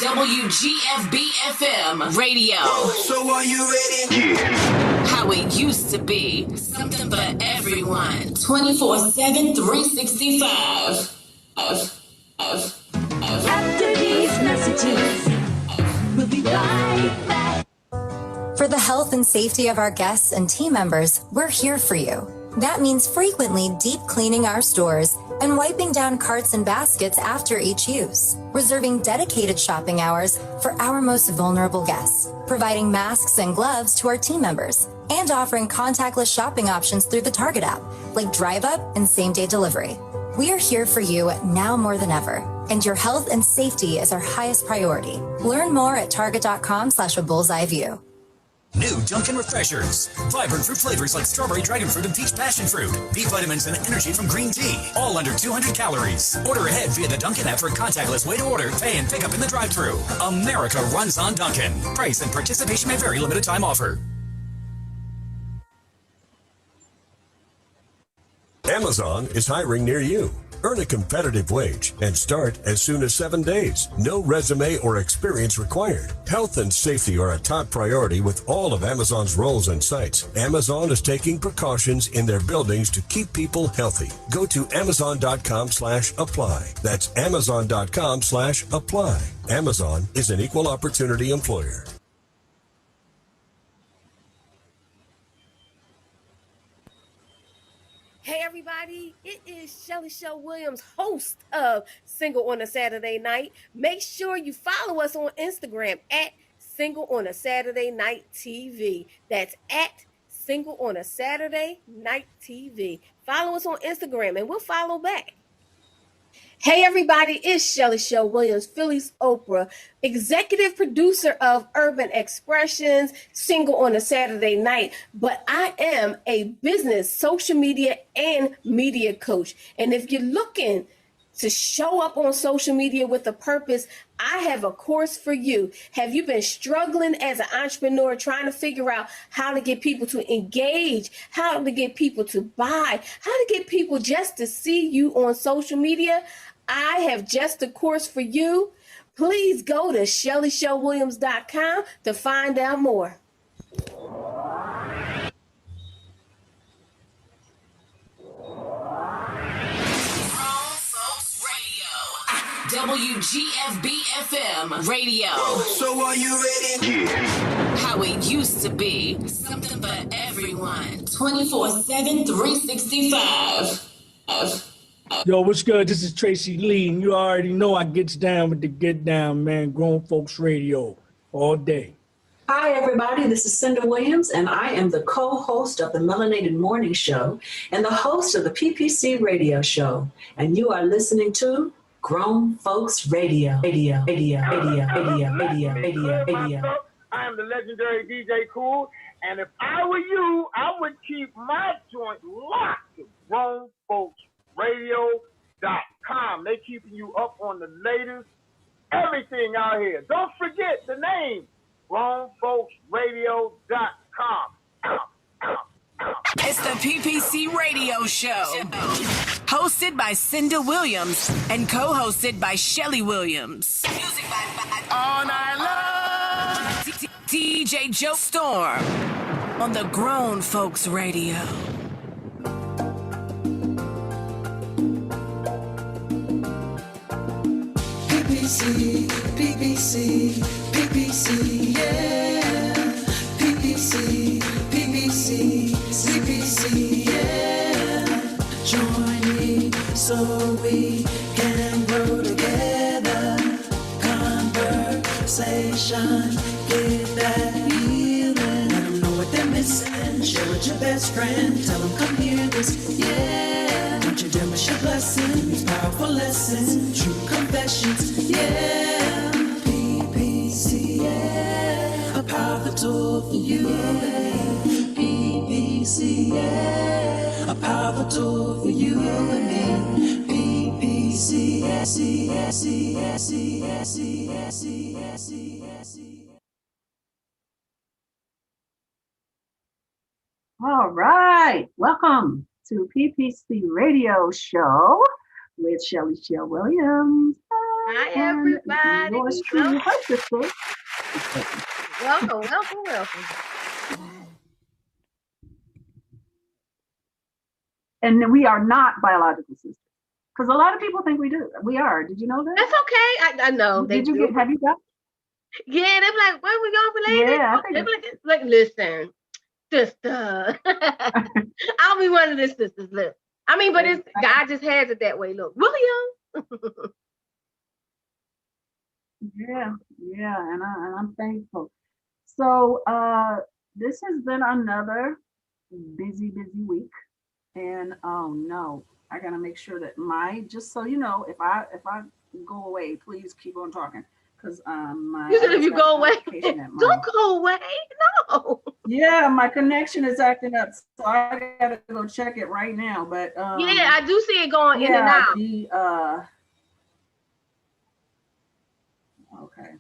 WGFB-FM radio. So are you ready? Yeah. How it used to be. Something for everyone. 24/7, 365. After these messages, we'll be right back. For the health and safety of our guests and team members, we're here for you. That means frequently deep cleaning our stores and wiping down carts and baskets after each use, reserving dedicated shopping hours for our most vulnerable guests, providing masks and gloves to our team members, and offering contactless shopping options through the Target app, like Drive Up and same-day delivery. We are here for you now more than ever, and your health and safety is our highest priority. Learn more at target.com/a-bullseye-view. New Dunkin' Refreshers. Vibrant fruit flavors like strawberry, dragon fruit, and peach passion fruit. B vitamins and energy from green tea. All under 200 calories. Order ahead via the Dunkin' app for a contactless way to order, pay, and pick up in the drive-thru. America runs on Dunkin'. Price and participation may vary. Limited time offer. Amazon is hiring near you. Earn a competitive wage and start as soon as 7 days. No resume or experience required. Health and safety are a top priority with all of Amazon's roles and sites. Amazon is taking precautions in their buildings to keep people healthy. Go to amazon.com/apply. That's amazon.com/apply. Amazon is an equal opportunity employer. Hey everybody, it is Shelly Shell Williams, host of Single on a Saturday Night. Make sure you follow us on Instagram at Single on a Saturday Night TV. That's at Single on a Saturday Night TV. Follow us on Instagram and we'll follow back. Hey everybody, it's Shelly Shell Williams, Philly's Oprah, executive producer of Urban Expressions, Single on a Saturday Night, but I am a business, social media, and media coach. And if you're looking to show up on social media with a purpose, I have a course for you. Have you been struggling as an entrepreneur, trying to figure out how to get people to engage, how to get people to buy, how to get people just to see you on social media? I have just a course for you. Please go to ShellyShellWilliams.com to find out more. WGFB-FM radio. So are you ready? Yeah. How it used to be. Something for everyone. 24/7, 365. Yo, what's good? This is Tracy Lee, and you already know I gets down with the get down, man. Grown Folks Radio all day. Hi, everybody. This is Cinda Williams, and I am the co-host of the Melanated Morning Show and the host of the PPC Radio Show. And you are listening to Grown Folks Radio. I am the legendary DJ Cool, and if I were you, I would keep my joint locked to GrownFolksRadio.com. They keeping you up on the latest everything out here. Don't forget the name, GrownFolksRadio.com. It's the PPC Radio Show, hosted by Cinda Williams and co-hosted by Shelly Williams. Music by All Night Long. DJ Joe Storm on the Grown Folks Radio. PPC, PPC, PPC, yeah. PPC, PPC, CPC, yeah. Join me so we can grow together. Conversation, get that healing. Let them know what they're missing. Share with your best friend. Tell them come hear this, yeah. Don't you dare miss your blessing. These powerful lessons, true confessions, yeah. PPC, yeah. A powerful tool for you and me. PPC, yeah. A powerful tool for you and me. PPC, yeah. All right, welcome to PPC Radio Show with Shelly Shell Williams. Hi, everybody. Yours truly, her sister. Welcome. And we are not biological sisters. Because a lot of people think we do. We are. Did you know that? That's okay. I know. Have you got? Yeah, they're like, "Where we all related?" Yeah, They're like, listen, sister. I'll be one of the sisters. Look, I mean, but it's God just has it that way. Look, William. Yeah, and I'm thankful. So this has been another busy week, and oh no, I gotta make sure that just so you know, if I go away, please keep on talking. Because you said if you go away, don't go away. No. Yeah, my connection is acting up, so I gotta go check it right now. But yeah, I do see it going in and out. Okay,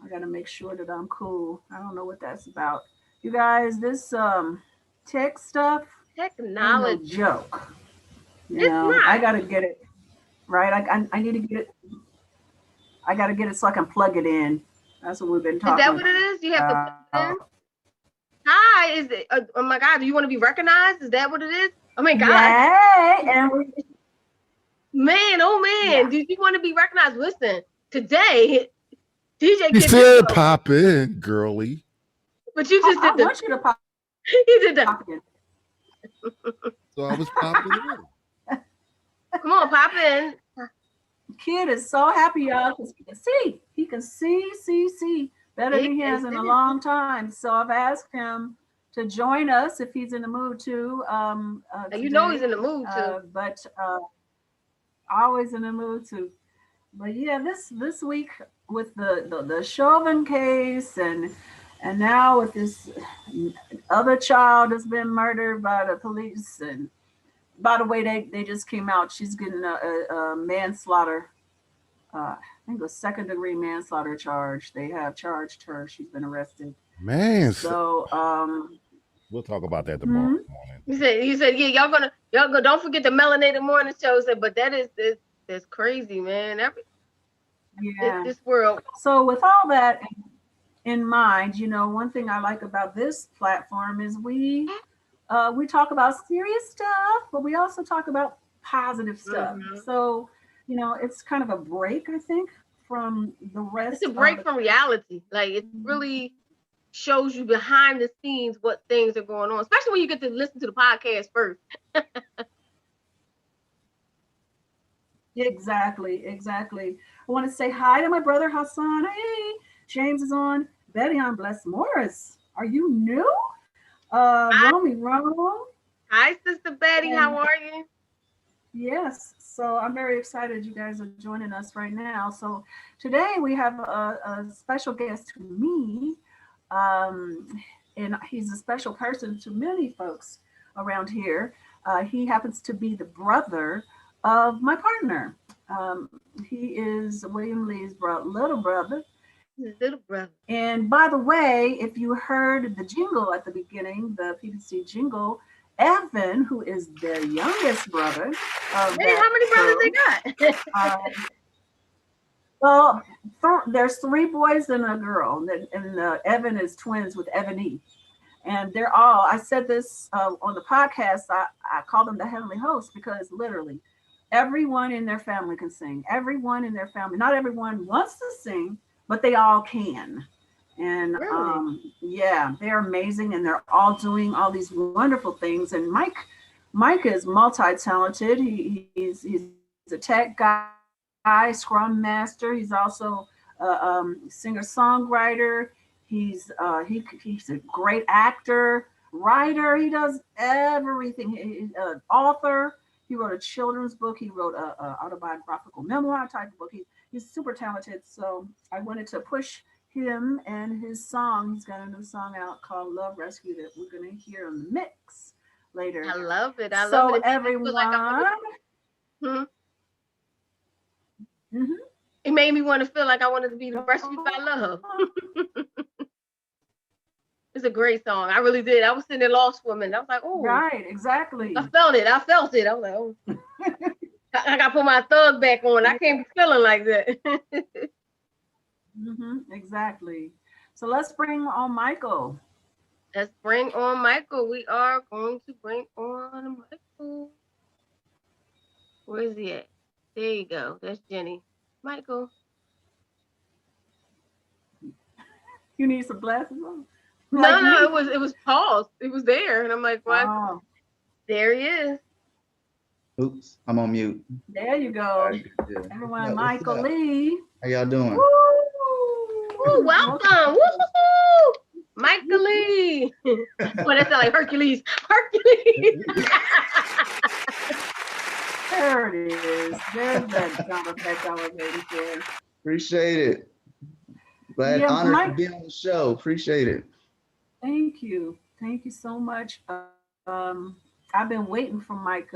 I gotta make sure that I'm cool. I don't know what that's about. You guys, this tech stuff, technology, no joke. You know, I gotta get it right. I need to get it. I gotta get it so I can plug it in. That's what we've been talking about. Is that what it is? You have to plug it in? Hi, is it? Oh my God, do you want to be recognized? Is that what it is? Oh my God. Yeah, man, oh man, did you want to be recognized? Listen, today, DJ. He said, "Pop in, girly." But you just did I want you to pop. He did that. Pop in. So I was popping in. Come on, pop in. Kid is so happy, y'all, because he can see better than he has in a long time. So I've asked him to join us if he's in the mood to. You know he's in the mood to. But always in the mood to. But yeah, this week with the Chauvin case and now with this other child that's been murdered by the police, and by the way, they just came out. She's getting a manslaughter. I think a 2nd-degree manslaughter charge. They have charged her. She's been arrested. Man. So we'll talk about that tomorrow morning. He said, yeah, y'all go. Don't forget the Melanated Morning Show. Said, but that's crazy, man. This world. So with all that in mind, you know, one thing I like about this platform is we talk about serious stuff, but we also talk about positive stuff. Mm-hmm. So, you know, it's kind of a break, I think, from the rest. It's a break from reality. Like, it really shows you behind the scenes what things are going on, especially when you get to listen to the podcast first. Exactly. I want to say hi to my brother Hassan. Hey, James is on. Betty on. Bless Morris. Are you new? Romy Rome. Hi, Sister Betty. How are you? Yes. So I'm very excited you guys are joining us right now. So today we have a special guest to me. And he's a special person to many folks around here. He happens to be the brother of my partner. He is William Lee's little brother. Little brother. And by the way, if you heard the jingle at the beginning, the PPC jingle, Evan, who is their youngest brother. How many brothers they got? Well, there's 3 boys and a girl, and Evan is twins with Ebony. And they're all, I said this on the podcast, I call them the heavenly host because literally everyone in their family can sing. Everyone in their family, not everyone wants to sing, but they all can. And really? Yeah, they're amazing, and they're all doing all these wonderful things. And Mike is multi-talented. He's a tech guy, Scrum Master. He's also a singer-songwriter. He's a great actor, writer. He does everything. Author. He wrote a children's book. He wrote a autobiographical memoir type of book. He's super talented. So I wanted to push him and his song. He's got a new song out called Love Rescue that we're going to hear in the mix later. I love it. I love it. So everyone. It made me want to feel like I wanted to be rescued by love. It's a great song. I really did. I was sitting there lost for a minute. I was like, oh. Right, exactly. I felt it. I was like, oh. I gotta put my thug back on. I can't be feeling like that. Exactly. So let's bring on Michael. Let's bring on Michael. We are going to bring on Michael. Where is he at? There you go. That's Jenny. Michael. You need some glasses on? No, it was paused. It was there, and I'm like, what? Oh. There he is. Oops, I'm on mute. There you go. Everyone, Michael Lee. How y'all doing? Woo, welcome. Woo! Michael Lee. Well, that sounds like Hercules. Hercules. There it is. There's that sound effect I was waiting for. Appreciate it. Glad, honored to be on the show. Appreciate it. Thank you. Thank you so much. I've been waiting for Mike.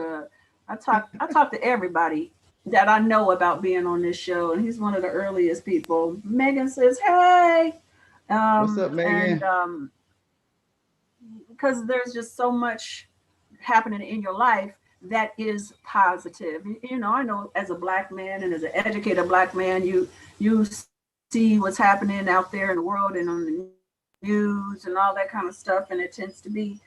I talk to everybody that I know about being on this show, and he's one of the earliest people. Megan says, "Hey." What's up, Megan? And because there's just so much happening in your life that is positive. You know, I know as a Black man and as an educated Black man, you see what's happening out there in the world and on the news and all that kind of stuff, and it tends to be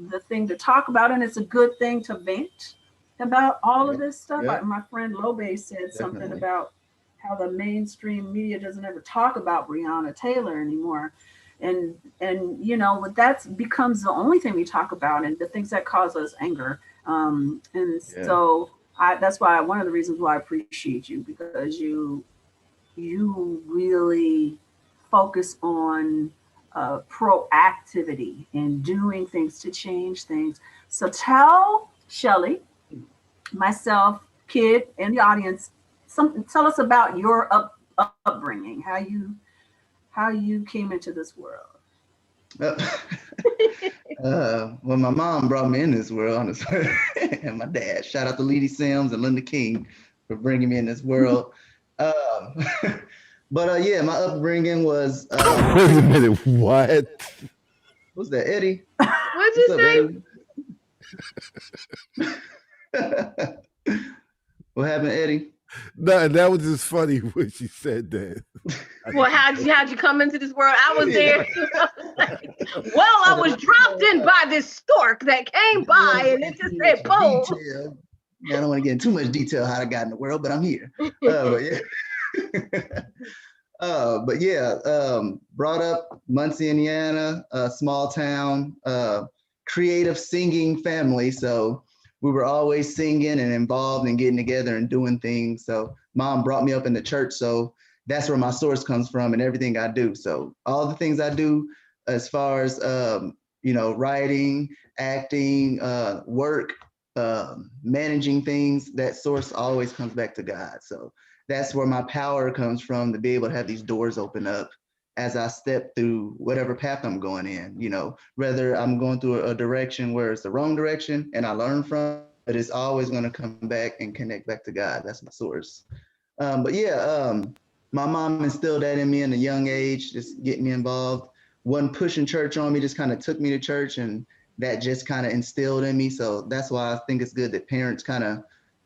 the thing to talk about, and it's a good thing to vent about all of this stuff. My friend Lobe said something about how the mainstream media doesn't ever talk about Breonna Taylor anymore, and you know, that becomes the only thing we talk about, and the things that cause us anger. So that's why one of the reasons why I appreciate you, because you really focus on proactivity and doing things to change things. So tell Shelly, myself, Kid, and the audience, tell us about your upbringing, how you came into this world. Well, my mom brought me in this world, and my dad. Shout out to Leedy Sims and Linda King for bringing me in this world. But yeah, my upbringing was. Wait a minute, what? What's that, Eddie? What'd you say? What happened, Eddie? No, that was just funny when she said that. Well, how'd you come into this world? I was there. Well, I was dropped in by this stork that came by, and it just said, boom. I don't want to get into too much detail how I got in the world, but I'm here. But yeah. Brought up Muncie, Indiana, a small town, creative singing family. So we were always singing and involved and getting together and doing things. So mom brought me up in the church. So that's where my source comes from and everything I do. So all the things I do as far as, writing, acting, work, managing things, that source always comes back to God. So that's where my power comes from, to be able to have these doors open up as I step through whatever path I'm going in, whether I'm going through a direction where it's the wrong direction and I learn from, but it's always going to come back and connect back to God. That's my source. My mom instilled that in me in a young age, just getting me involved. Wasn't pushing church on me, just kind of took me to church, and that just kind of instilled in me. So that's why I think it's good that parents kind of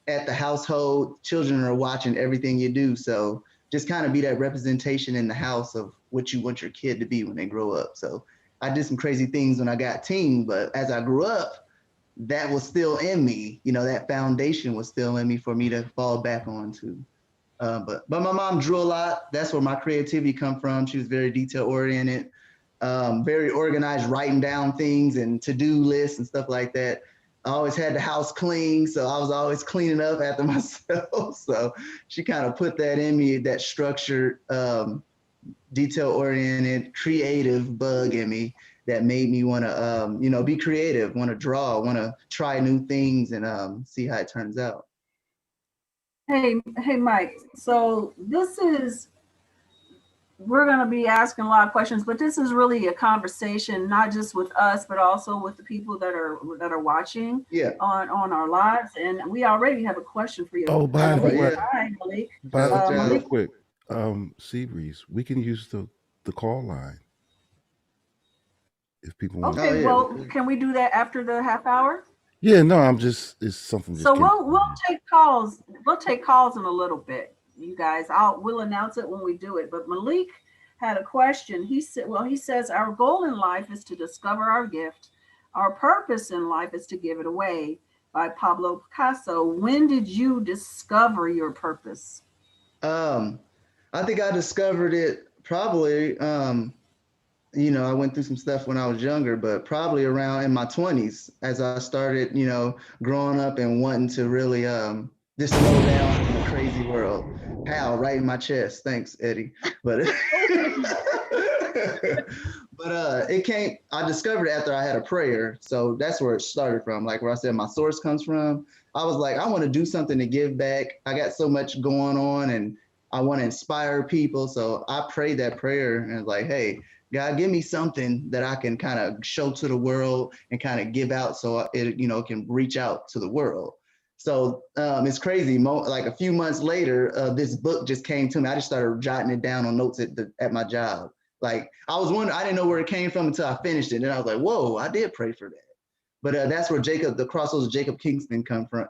at the household, children are watching everything you do. So just kind of be that representation in the house of what you want your kid to be when they grow up. So I did some crazy things when I got teen, but as I grew up, that was still in me. That foundation was still in me for me to fall back onto. But my mom drew a lot. That's where my creativity come from. She was very detail oriented, very organized, writing down things and to-do lists and stuff like that. I always had the house clean, so I was always cleaning up after myself. So she kind of put that in me, that structured, detail-oriented, creative bug in me that made me want to, be creative, want to draw, want to try new things and see how it turns out. Hey, Mike. So we're going to be asking a lot of questions, but this is really a conversation, not just with us, but also with the people that are watching on our lives. And we already have a question for you. Oh, by the way, hi, Malik. Real quick, Seabreeze, we can use the call line if people want. Okay, well, can we do that after the half hour? Yeah, no, I'm just it's something. Just So came- we'll take calls. We'll take calls in a little bit, you guys. We'll announce it when we do it. But Malik had a question. He says our goal in life is to discover our gift. Our purpose in life is to give it away. By Pablo Picasso. When did you discover your purpose? I think I discovered it probably. I went through some stuff when I was younger, but probably around in my 20s as I started, growing up and wanting to really just slow down in a crazy world. Pow, right in my chest. Thanks, Eddie. But I discovered it after I had a prayer. So that's where it started from. Like where I said my source comes from. I was like, I want to do something to give back. I got so much going on and I want to inspire people. So I prayed that prayer and was like, hey, God, give me something that I can kind of show to the world and kind of give out so it, can reach out to the world. So it's crazy. Like a few months later, this book just came to me. I just started jotting it down on notes at my job. Like I was wondering, I didn't know where it came from until I finished it. And I was like, whoa, I did pray for that. But that's where the Crossroads of Jacob Kingston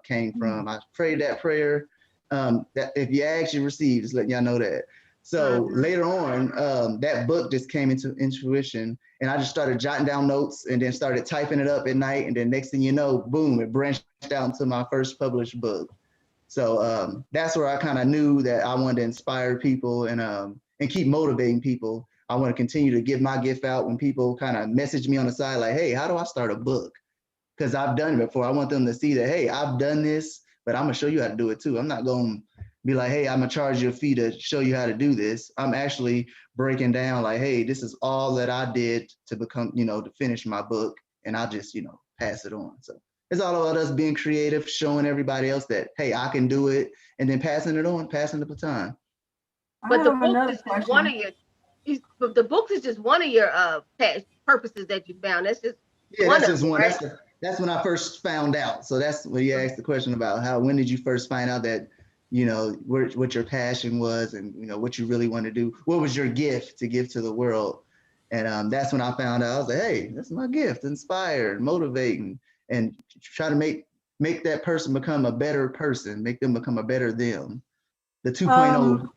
came from. I prayed that prayer. That if you ask, you receive. Just letting y'all know that. So later on, that book just came into intuition, and I just started jotting down notes and then started typing it up at night. And then next thing you know, boom, it branched out into my first published book. So that's where I kind of knew that I wanted to inspire people and keep motivating people. I want to continue to give my gift out when people kind of message me on the side, like, hey, how do I start a book? Because I've done it before. I want them to see that, hey, I've done this, but I'm going to show you how to do it too. I'm not going to be like, hey, I'm going to charge you a fee to show you how to do this. I'm actually breaking down like, hey, this is all that I did to become, to finish my book. And I just, pass it on. So it's all about us being creative, showing everybody else that, hey, I can do it. And then passing it on, passing the baton. But the book is just one of your, the book is just one of your purposes that you found. That's just one. Right? That's when I first found out. So that's when you asked the question about when did you first find out that, what your passion was and, what you really want to do. What was your gift to give to the world? And that's when I found out. I was like, hey, that's my gift, inspire, motivating, and try to make that person become a better person, make them become a better them. The 2.0.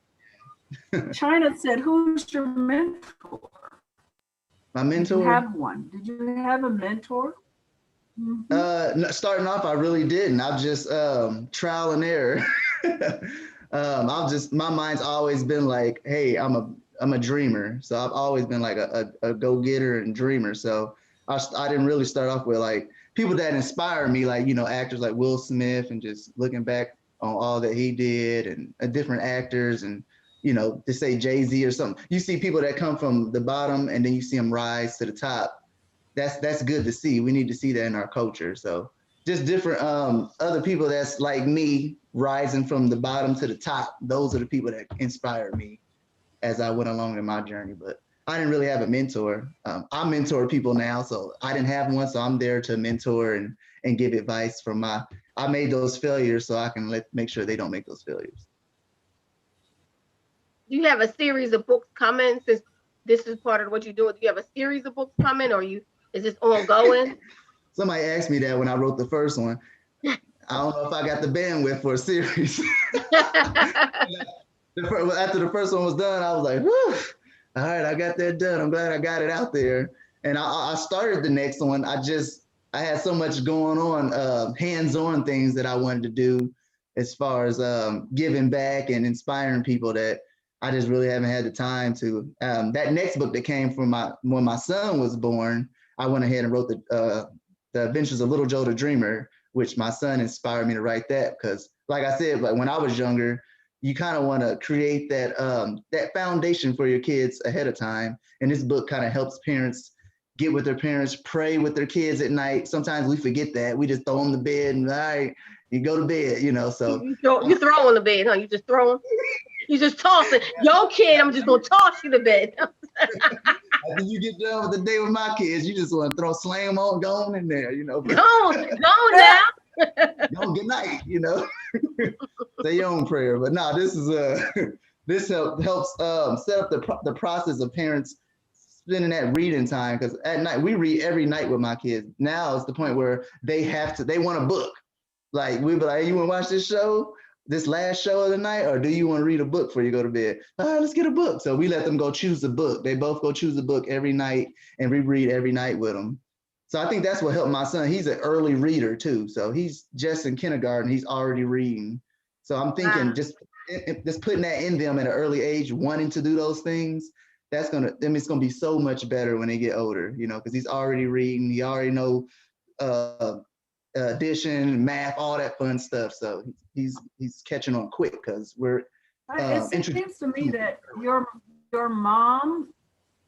China said, who's your mentor? My mentor? Did you have one? Did you have a mentor? Mm-hmm. Starting off, I really didn't. I've just trial and error. My mind's always been like, hey, I'm a dreamer. So I've always been like a go-getter and dreamer. So I didn't really start off with like people that inspire me, like, actors like Will Smith and just looking back on all that he did and different actors and, to say Jay-Z or something. You see people that come from the bottom and then you see them rise to the top. That's good to see. We need to see that in our culture. So just different other people that's like me rising from the bottom to the top. Those are the people that inspired me as I went along in my journey. But I didn't really have a mentor. I mentor people now, so I didn't have one. So I'm there to mentor and give advice from I made those failures so I can make sure they don't make those failures. Do you have a series of books coming since this is part of what you're doing? Do you have a series of books coming or is this ongoing? Somebody asked me that when I wrote the first one. I don't know if I got the bandwidth for a series. After the first one was done, I was like, whew, all right, I got that done. I'm glad I got it out there. And I started the next one. I had so much going on, hands-on things that I wanted to do as far as giving back and inspiring people that I just really haven't had the time to. That next book that came from when my son was born, I went ahead and wrote the Adventures of Little Joe the Dreamer, which my son inspired me to write that because, like I said, like when I was younger, you kind of want to create that foundation for your kids ahead of time. And this book kind of helps parents get with their parents, pray with their kids at night. Sometimes we forget that. We just throw them to bed and all right, you go to bed, so. You throw on the bed, huh? You just throw them? You just toss it. Your kid, I'm just going to toss you to bed. After you get done with the day with my kids, you just want to slam them on, go on in there, Go on now. Go on, good night, Say your own prayer. But no, this is this helps set up the process of parents spending that reading time, because at night we read every night with my kids. Now it's the point where they want a book. Like we be like, hey, you want to watch this last show of the night, or do you want to read a book before you go to bed? Let's get a book. So we let them go choose a book. They both go choose a book every night, and we read every night with them. So I think that's what helped my son. He's an early reader too. So he's just in kindergarten. He's already reading. So I'm thinking just putting that in them at an early age, wanting to do those things, it's gonna be so much better when they get older, because he's already reading. He already know addition, math, all that fun stuff. So he's catching on quick because we're. It seems to me that your mom,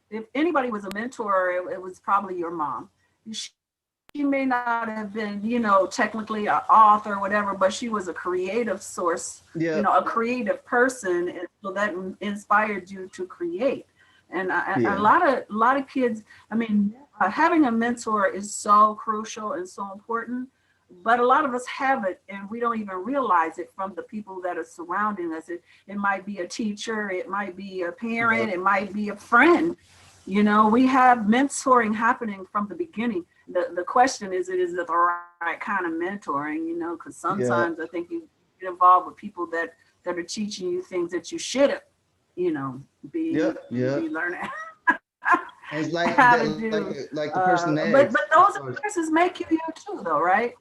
if anybody was a mentor, it was probably your mom. She may not have been, technically an author or whatever, but she was a creative source, a creative person, and so that inspired you to create. And a lot of kids, having a mentor is so crucial and so important, but a lot of us have it and we don't even realize it from the people that are surrounding us. It might be a teacher, it might be a parent, it might be a friend. We have mentoring happening from the beginning. The question is it the right kind of mentoring, because sometimes I think you get involved with people that are teaching you things that you should have, be learning. It's like how the, to do. like the person that. But those persons make you too, though, right?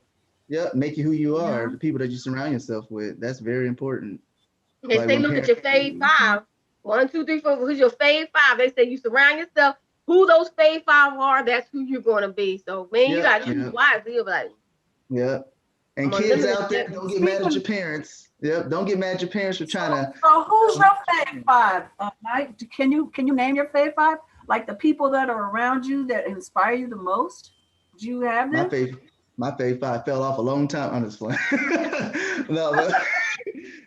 Yeah, make you who you are. The people that you surround yourself with. That's very important. They say look at your fave 5. 1, 2, 3, 4. Who's your fave 5? They say you surround yourself. Who those fave 5 are, that's who you're going to be. So, man, you got to choose wisely. You're like, and kids out there, don't get mad at your parents. Don't get mad at your parents for trying to. So, who's your fave 5? Mike, can you name your fave 5? Like the people that are around you that inspire you the most? Do you have them? My fave 5 fell off a long time. I'm just playing. No, but,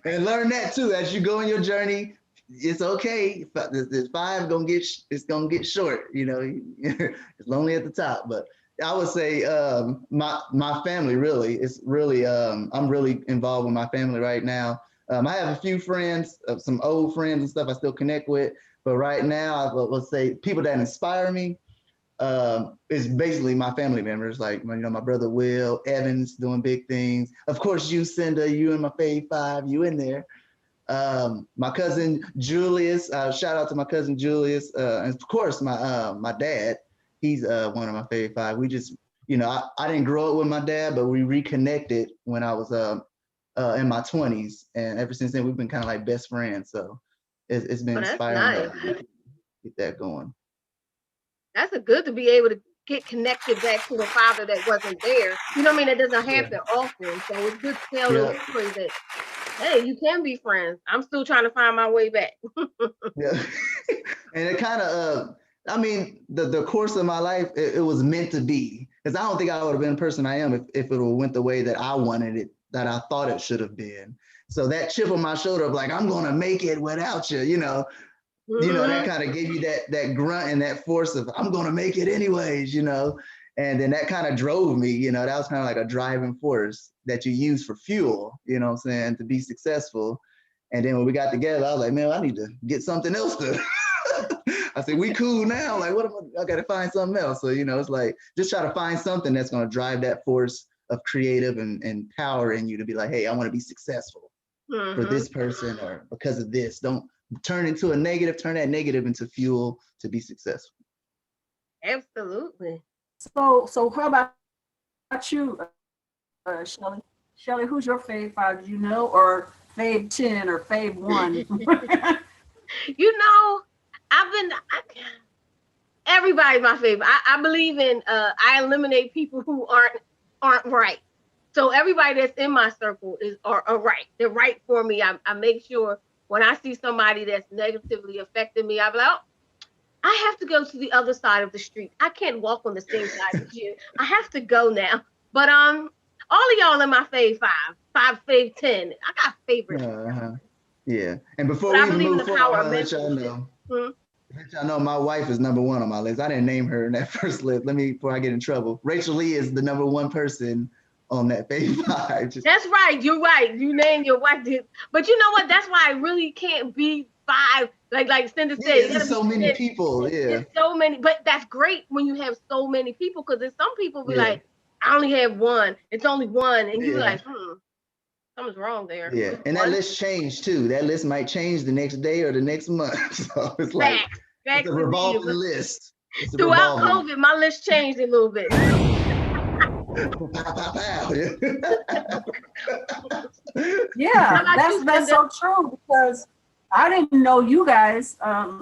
and learn that too as you go on your journey. It's okay. This 5 it's gonna get short. It's lonely at the top. But I would say my family really. It's really I'm really involved with my family right now. I have a few friends, some old friends and stuff I still connect with. But right now, I would say people that inspire me is basically my family members. Like my brother Will Evans doing big things. Of course, you Cinda, you in my fave 5, you in there. My cousin Julius, shout out to my cousin Julius, and of course my dad, he's one of my fave 5. We just, I didn't grow up with my dad, but we reconnected when I was in my 20s, and ever since then we've been kind of like best friends. So it's been inspiring to get that going. That's good to be able to get connected back to a father that wasn't there. That doesn't happen often. So it's good to tell those stories that, hey, you can be friends. I'm still trying to find my way back. And it kind of, the course of my life, it was meant to be. Because I don't think I would have been the person I am if it would have went the way that I wanted it, that I thought it should have been. So that chip on my shoulder of like, I'm going to make it without you, that kind of gave you that grunt and that force of, I'm going to make it anyways, and then that kind of drove me, that was kind of like a driving force that you use for fuel, to be successful. And then when we got together, I was like, man, I need to get something else to, I said, we cool now. Like, I got to find something else. So, it's like, just try to find something that's going to drive that force of creative and power in you to be like, hey, I want to be successful for this person or because of this. Don't turn into a negative, turn that negative into fuel to be successful. Absolutely. So how about you, Shelly? Shelly, who's your fave 5? Do you know, or fave 10 or fave 1? Everybody's my favorite. I believe in I eliminate people who aren't right. So everybody that's in my circle are right. They're right for me. I make sure when I see somebody that's negatively affecting me, I'm like, oh, I have to go to the other side of the street. I can't walk on the same side as you. I have to go now. But all of y'all in my fave 5, fave 10. I got favorites. Yeah. And before we move forward, I'll let y'all know. Let y'all know my wife is number 1 on my list. I didn't name her in that first list. Before I get in trouble. Rachel Lee is the number 1 person on that fave 5. That's right. You're right. You named your wife. But you know what? That's why I really can't be 5, like Cindy said. Yeah, there's so many people. Yeah. There's so many, but that's great when you have so many people, because there's some people be Yeah. like, I only have one. It's only one, and you be Yeah. like, something's wrong there. Yeah, and that list changed too. That list might change the next day or the next month. So it's like it's a revolving list. It's a Throughout revolving. COVID, my list changed a little bit. Yeah, that's so true, because I didn't know you guys.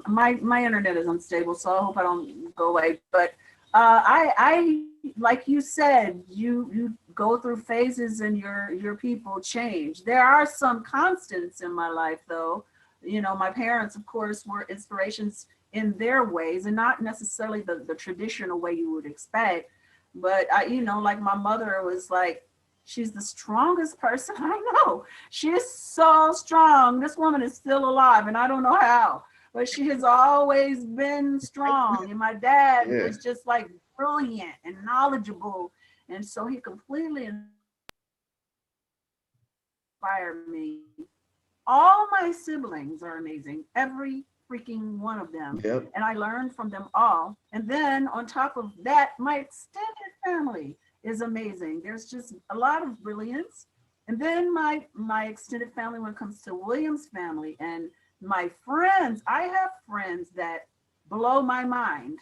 My internet is unstable, so I hope I don't go away. But I like you said, you go through phases and your people change. There are some constants in my life, though. You know, my parents, of course, were inspirations in their ways, and not necessarily the traditional way you would expect. But like my mother was like, she's the strongest person I know. She is so strong. This woman is still alive, and I don't know how, but she has always been strong. And my dad was just like brilliant and knowledgeable. And so he completely inspired me. All my siblings are amazing. Every freaking one of them. Yep. And I learned from them all. And then on top of that, my extended family is amazing. There's just a lot of brilliance. And then my extended family, when it comes to Williams family and my friends, I have friends that blow my mind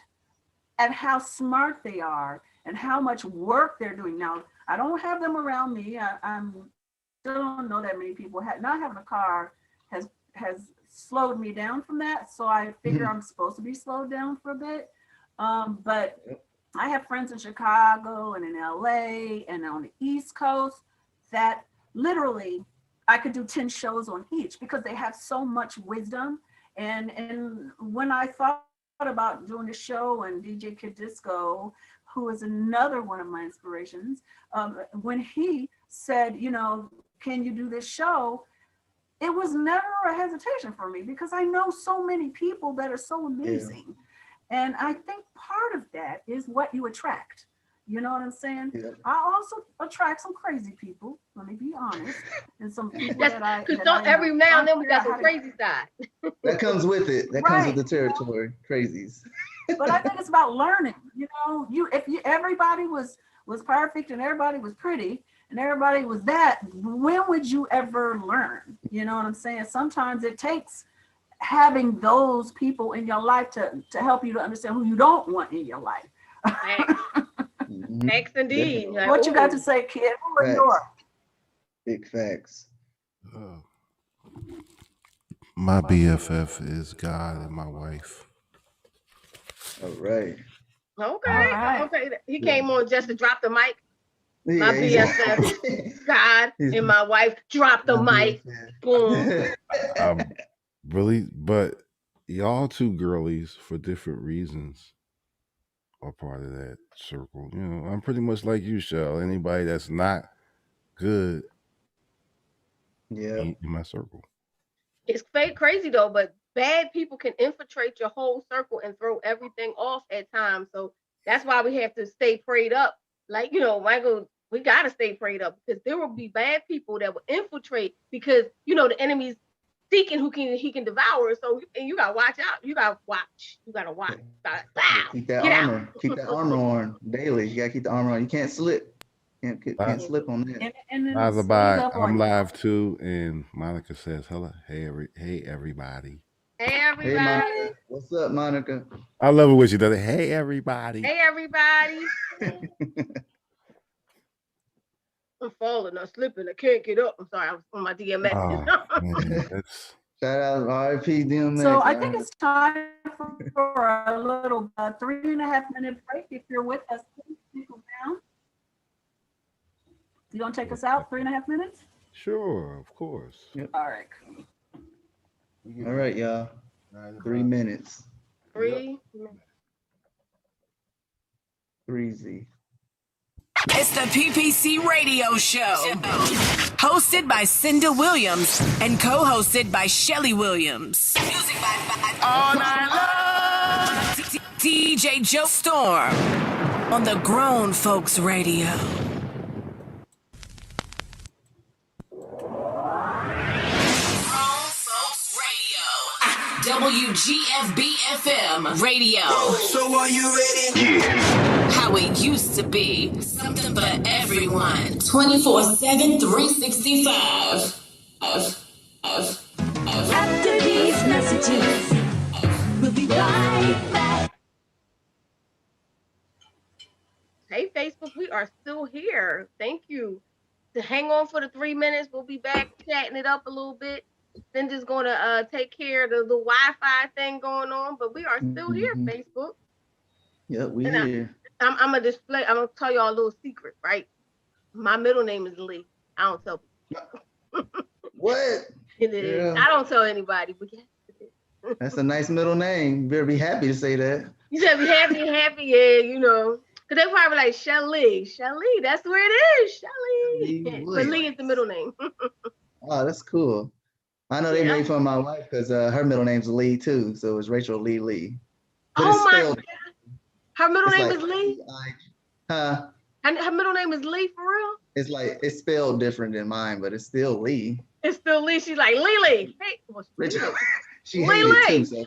at how smart they are and how much work they're doing. Now, I don't have them around me. I'm still don't know that many people. Not having a car has slowed me down from that. So I figure I'm supposed to be slowed down for a bit. But I have friends in Chicago and in LA and on the East Coast that literally I could do 10 shows on each, because they have so much wisdom. And when I thought about doing the show, and DJ Kid Disco, who is another one of my inspirations, when he said, can you do this show? It was never a hesitation for me, because I know so many people that are so amazing. Yeah. And I think part of that is what you attract. You know what I'm saying? Yeah. I also attract some crazy people, let me be honest. And some people every now and then we got the crazy side. That comes with it. That comes with the territory. Crazies. But I think it's about learning. If everybody was perfect and everybody was pretty and everybody was that, when would you ever learn? You know what I'm saying? Sometimes it takes having those people in your life to help you to understand who you don't want in your life. Thanks indeed. Like, what you got to say, kid? Who are yours? Big facts. My BFF is God and my wife. All right. Okay. He came on just to drop the mic. My BFF, God and my wife, drop the mic. Boom. Really, but y'all two girlies, for different reasons, are part of that circle. I'm pretty much like you, Shell. Anybody that's not good, ain't in my circle. It's crazy though, but bad people can infiltrate your whole circle and throw everything off at times. So that's why we have to stay prayed up. Like, Michael, we got to stay prayed up, because there will be bad people that will infiltrate, because, the enemy's seeking who he can devour. So you got to watch out. You got to watch. You got to watch. Keep that armor. Keep that armor on daily. You got to keep the armor on. You can't slip. Can't slip on that. I'm live too, and Monica says hello. Hey everybody. Hey everybody. Hey, Monica. What's up, Monica? I love it when she does it. Hey everybody. Hey everybody. I'm falling. I'm slipping. I can't get up. I'm sorry. I was on my DMX. Shout out RIP DMX. So I think it's time for a little 3.5 minute break. If you're with us, please stick around. You gonna take us out 3.5 minutes? Sure, of course. Yep. All right. All right, y'all. 3 minutes. 3 3Z. It's the PPC Radio Show, hosted by Cinda Williams and co-hosted by Shelly Williams. Music by All Night Long. DJ Joe Storm on the Grown Folks Radio. Grown Folks Radio. WGFB-FM radio. So are you ready? How it used to be. Something for everyone. 24/7, 365. After these messages, we'll be right back. Hey, Facebook, we are still here. Thank you. To hang on for the 3 minutes. We'll be back chatting it up a little bit. Cinder's going to take care of the Wi-Fi thing going on, but we are still here, Facebook. Yep, we And here. I'm going to tell y'all a little secret, right? My middle name is Lee. I don't tell people. What? It is. Yeah. I don't tell anybody, but yes. That's a nice middle name. You better be happy to say that. You said be happy, yeah, you know. Because they probably like Shelly, that's where it is, Shelly. But Lee is the middle name. Oh, that's cool. I know they made fun of my wife because her middle name's Lee too. So it's Rachel Lee. But Oh my God. Her middle name like is Lee? Huh? And her middle name is Lee for real? It's like, it's spelled different than mine, but it's still Lee. It's still Lee. She's like, Lee. Hey, well, Rachel, she Lee hates it Lee. too. So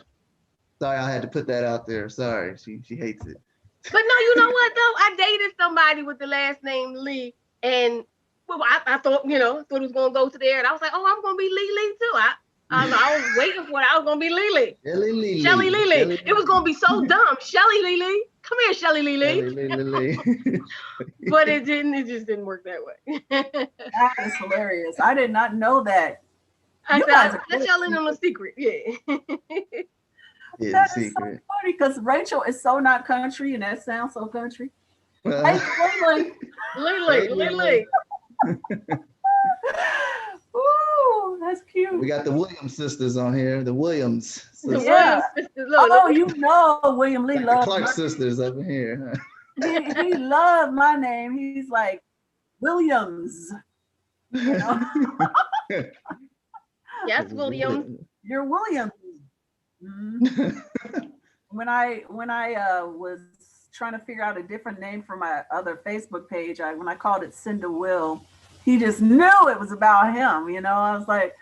sorry, I had to put that out there. Sorry, she hates it. But no, you know what though? I dated somebody with the last name Lee, and well, I thought, thought it was gonna go to there, and I was like, oh, I'm gonna be Lee too. I was waiting for it. I was gonna be Lee. Shelly Lee. It was gonna be so dumb. Shelly Lee. Come here, Shelly Lee. But it didn't. It just didn't work that way. That is hilarious. I did not know that. I You guys said, are let y'all in on a secret. Yeah. Yeah, That the is so secret. funny because Rachel is so not country, and that sounds so country. Well, Lee. Ooh, that's cute. we got the Williams sisters on here. The Williams sisters. Yeah. Oh, Look. you know William Lee Got the loves Clark my, sisters up in here. he loved my name. He's like Williams. You know? Yes, William. You're Williams. Mhm. When I was trying to figure out a different name for my other Facebook page, when I called it Cinda Will, he just knew it was about him. I was like,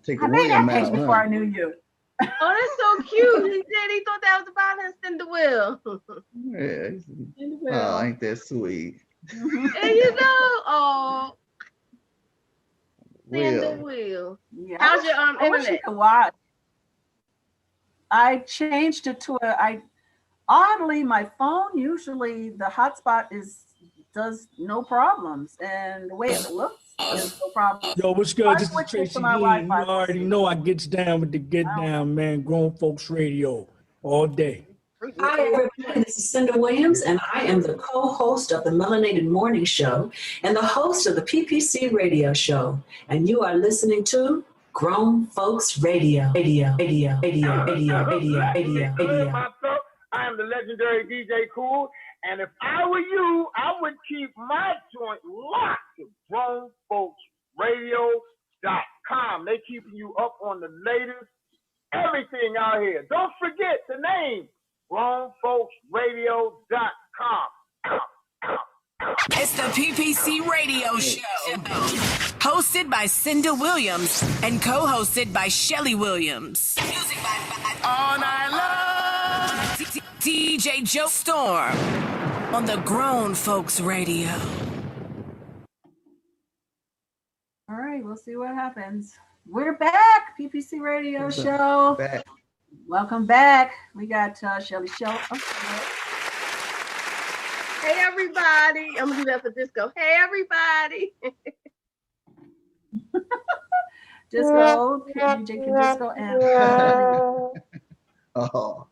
Take I the made that William page out. before Huh? I knew you. Oh, that's so cute. He said he thought that was about his Cinda Will. Yeah. Oh, ain't that sweet? There you go. Oh, Cinda Will. Will. Yeah, How's your I wish you internet? could watch. I changed it to oddly, my phone usually the hotspot does no problems, and the way it looks is no problem. Yo, what's good? I This is switched it Tracy to my Lee. You Wi-Fi. already know I gets down with the get down, man. Grown folks radio all day. Hi, everybody. This is Cinda Williams, and I am the co-host of the Melanated Morning Show and the host of the PPC Radio Show. And you are listening to Grown Folks Radio. I am the legendary DJ Cool, and if I were you, I would keep my joint locked to GrownFolksRadio.com. They keeping you up on the latest everything out here. Don't forget the name, GrownFolksRadio.com. It's the PPC Radio Show. Hosted by Cinda Williams and co-hosted by Shelly Williams. Music by All Night Long. DJ Joe Storm on the Grown Folks Radio. All right, we'll see what happens. We're back, PPC Radio Show. Back. Welcome back. We got Shelly Shell. Hey, everybody. I'm going to do that for disco. Hey, everybody. Disco, DJ Disco, and Oh,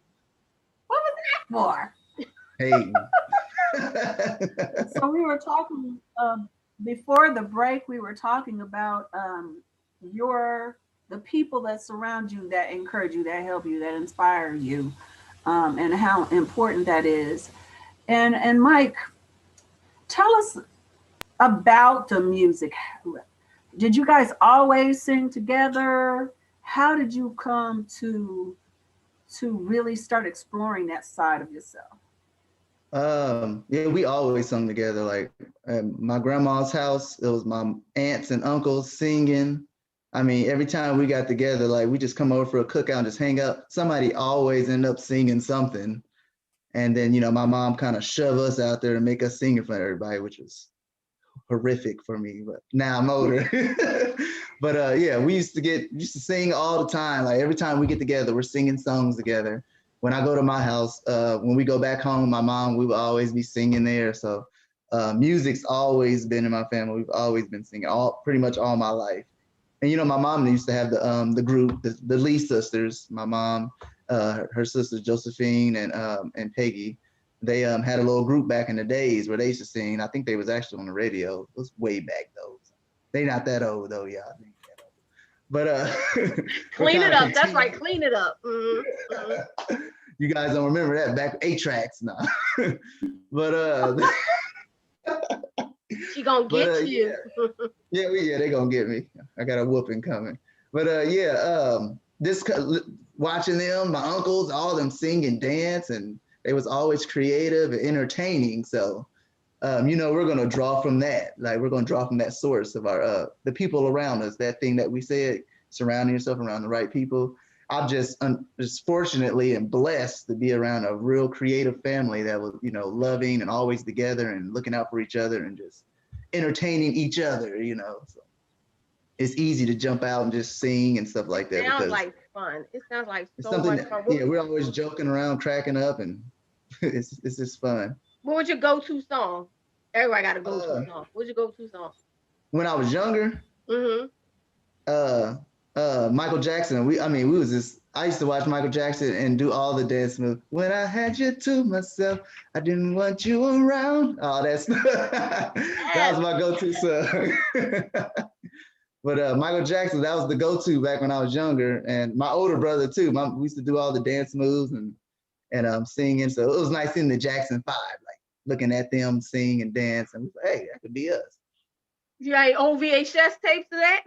what was that for? hey. So we were talking before the break. We were talking about the people that surround you, that encourage you, that help you, that inspire you, and how important that is. And Mike, tell us about the music. Did you guys always sing together? How did you come to really start exploring that side of yourself? Yeah, we always sung together. Like at my grandma's house, it was my aunts and uncles singing. I mean, every time we got together, like we just come over for a cookout and just hang out. Somebody always end up singing something. And then, you know, my mom kind of shove us out there and make us sing in front of everybody, which was horrific for me. But now I'm older. But yeah, we used to sing all the time. Like every time we get together, we're singing songs together. When I go to my house, when we go back home, my mom, we will always be singing there. So music's always been in my family. We've always been singing pretty much all my life. And you know, my mom used to have the group, the Lee sisters. My mom, her sisters Josephine and Peggy, they had a little group back in the days where they used to sing. I think they was actually on the radio. It was way back though. They not that old though, y'all. But clean it up. That's right. Clean it up. Mm-hmm. You guys don't remember that back 8 tracks now. But she gonna get you. Yeah, they gonna get me. I got a whooping coming. But this watching them, my uncles, all of them sing and dance, and they was always creative and entertaining. So you know, we're gonna draw from that. Like we're gonna draw from that source of our the people around us. That thing that we said, surrounding yourself around the right people. I'm just fortunately and blessed to be around a real creative family that was, you know, loving and always together and looking out for each other and just entertaining each other, you know. So it's easy to jump out and just sing and stuff like that. Sounds like fun. It sounds like so something much fun. Yeah, we're always joking around, cracking up, and it's just fun. What was your go-to song? Everybody got a go-to song. What's your go-to song? When I was younger, Michael Jackson. I used to watch Michael Jackson and do all the dance moves. When I had you to myself, I didn't want you around. Oh, that was my go-to song. But Michael Jackson, that was the go-to back when I was younger. And my older brother too. We used to do all the dance moves and singing. So it was nice seeing the Jackson 5, like looking at them sing and dance. And we was like, hey, that could be us. You got any old VHS tapes of that?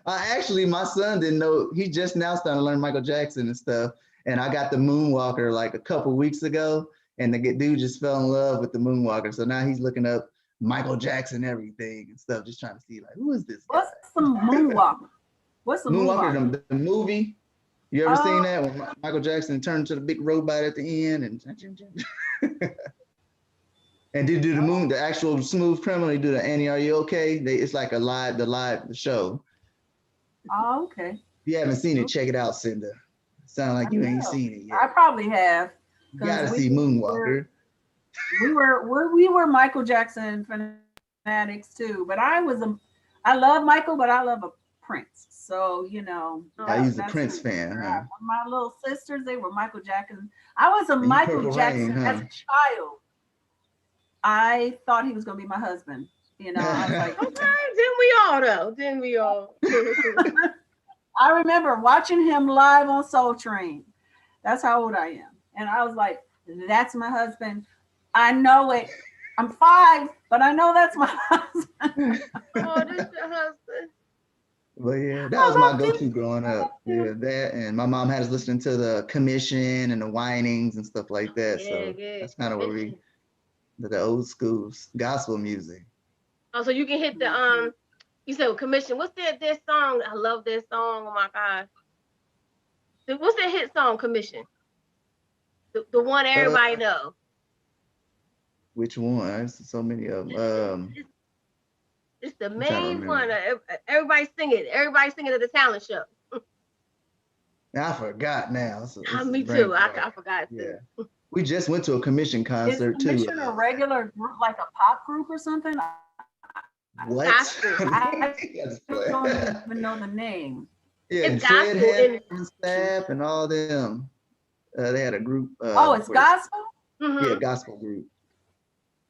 Actually, my son didn't know. He just now started to learn Michael Jackson and stuff. And I got the Moonwalker like a couple weeks ago. And the dude just fell in love with the Moonwalker. So now he's looking up Michael Jackson, everything and stuff, just trying to see like, who is this guy? What's the Moonwalker? What's the Moonwalker? The movie. You ever seen that when Michael Jackson turned into the big robot at the end and and did do the actual Smooth Criminal? They do the Annie, Are You Okay? It's like the show. Oh, okay. If you haven't seen it, check it out, Cinda. Sound like you ain't seen it yet. I probably have. You gotta see Moonwalker. We were Michael Jackson fanatics too, but I love Michael, but I love a Prince. So, you know. I was a Prince fan, huh? My little sisters, they were Michael Jackson. I was a Michael Jackson as a child. I thought he was gonna be my husband. You know, I was like, okay, didn't we all? I remember watching him live on Soul Train. That's how old I am. And I was like, that's my husband. I know it. I'm 5, but I know that's my husband. Oh, that's your husband. But yeah, that was my go-to growing up. Yeah, that, and my mom had us listening to the Commission and the Winings and stuff like that. So that's kind of where the old school gospel music. Oh, so you can hit the you said Commission. What's that song? I love this song. Oh my God. What's that hit song, Commission? The one everybody know. Which one? There's so many of them. It's the main one. Everybody sing it. Everybody sing it at the talent show. I forgot now. Me too. I forgot too. Yeah. We just went to a Commission concert too. Is Commission a regular group, like a pop group or something? What? I don't even know the name. Yeah, it's Fred gospel and Staff and all them. They had a group. It's gospel? Mm-hmm. Yeah, gospel group.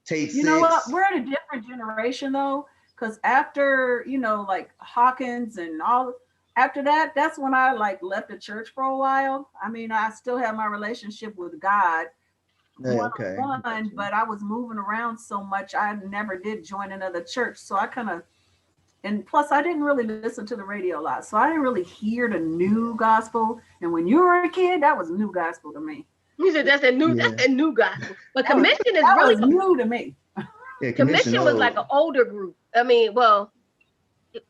Tate You know what? We're in a different generation though, because after, you know, like Hawkins and all, after that, that's when I like left the church for a while. I mean, I still have my relationship with God. Okay. But I was moving around so much, I never did join another church. So I kind of, and plus I didn't really listen to the radio a lot. So I didn't really hear the new gospel. And when you were a kid, that was new gospel to me. You said that's a new gospel. But Commission is really new to me. Yeah, Commission was like an older group. I mean, well,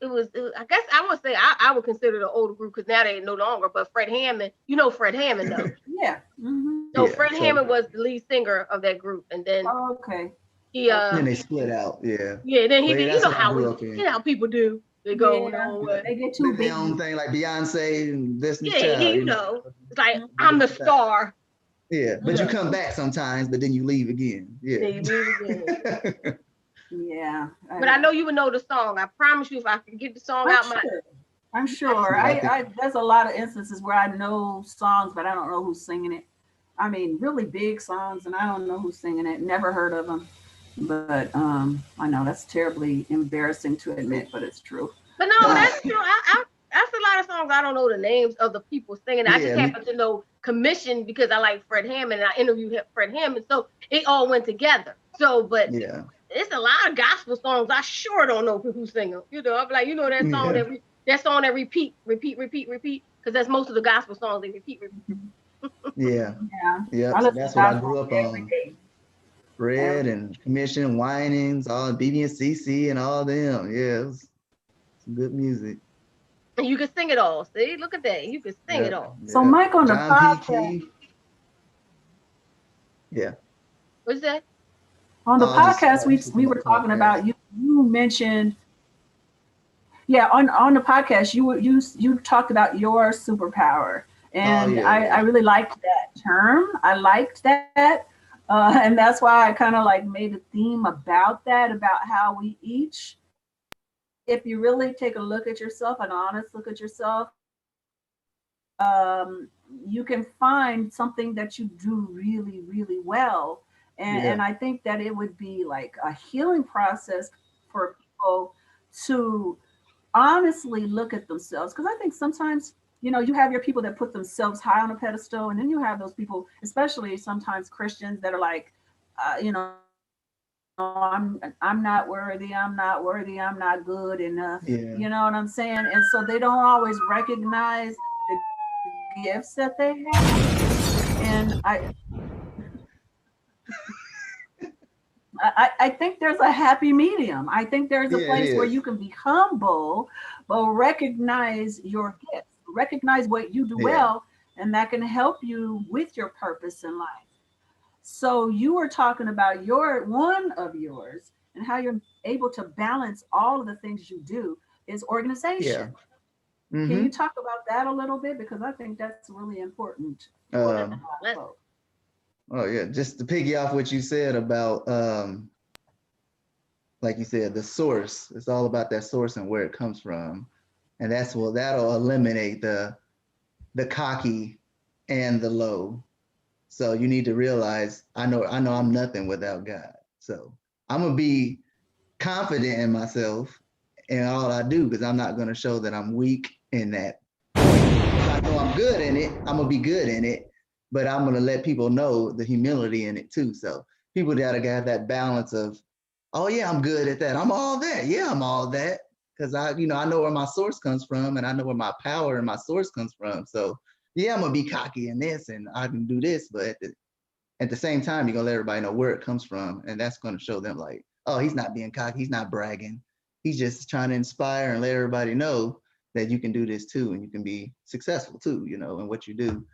I guess I would say I would consider the older group because now they no longer. But Fred Hammond, you know Fred Hammond though. Yeah. So Fred Hammond was the lead singer of that group, and then okay. He then they split out. Yeah. Yeah. Then he But did. yeah, You that's know what I how grew up in. you know how people do. They go They get too their own thing, like Beyonce and Destiny's Yeah, Child. you know, it's like I'm the star. Yeah, but you come back sometimes, but then you leave again. Yeah. Then you leave again. Yeah. But I know you would know the song. I promise you, if I could get the song out my. I'm sure. I there's a lot of instances where I know songs, but I don't know who's singing it. I mean, really big songs, and I don't know who's singing it. Never heard of them. But I know that's terribly embarrassing to admit, but it's true. But no, that's true. That's a lot of songs I don't know the names of the people singing. I just happen to know Commission because I like Fred Hammond and I interviewed Fred Hammond, so it all went together. So, but it's a lot of gospel songs. I sure don't know who sing them. You know, I'm like, you know that song that repeat, because that's most of the gospel songs they repeat. Yeah. Yeah. That's what I grew up on. Fred and Commission, Winings, all BB&CC and all them. Yeah, it was some good music. And you can sing it all. See, look at that. You can sing it all. So Mike on the podcast. Yeah. What's that? On the podcast, we were talking about you mentioned on the podcast you talked about your superpower, and I really liked that term. I liked that, and that's why I kind of like made a theme about that, about how we each, if you really take a look at yourself, an honest look at yourself, you can find something that you do really, really well. And I think that it would be like a healing process for people to honestly look at themselves. Because I think sometimes, you know, you have your people that put themselves high on a pedestal, and then you have those people, especially sometimes Christians, that are like, you know, I'm not worthy, I'm not good enough. You know what I'm saying? And so they don't always recognize the gifts that they have. And I think there's a happy medium. I think there's a place where you can be humble, but recognize your gifts, recognize what you do well, and that can help you with your purpose in life. So you were talking about one of yours and how you're able to balance all of the things you do is organization. Can you talk about that a little bit? Because I think that's really important. Oh yeah, just to piggy off what you said about, like you said, the source. It's all about that source and where it comes from, and that'll eliminate the cocky and the low. So you need to realize, I know I'm nothing without God. So I'm gonna be confident in myself and all I do, because I'm not gonna show that I'm weak in that. If I know I'm good in it, I'm gonna be good in it. But I'm gonna let people know the humility in it too. So people gotta have that balance of, oh yeah, I'm good at that. I'm all that. Yeah, I'm all that. Because I know where my source comes from, and I know where my power and my source comes from. So yeah, I'm gonna be cocky in this and I can do this, but at the same time, you're gonna let everybody know where it comes from. And that's gonna show them like, oh, he's not being cocky, he's not bragging. He's just trying to inspire and let everybody know that you can do this too, and you can be successful too, you know, in what you do.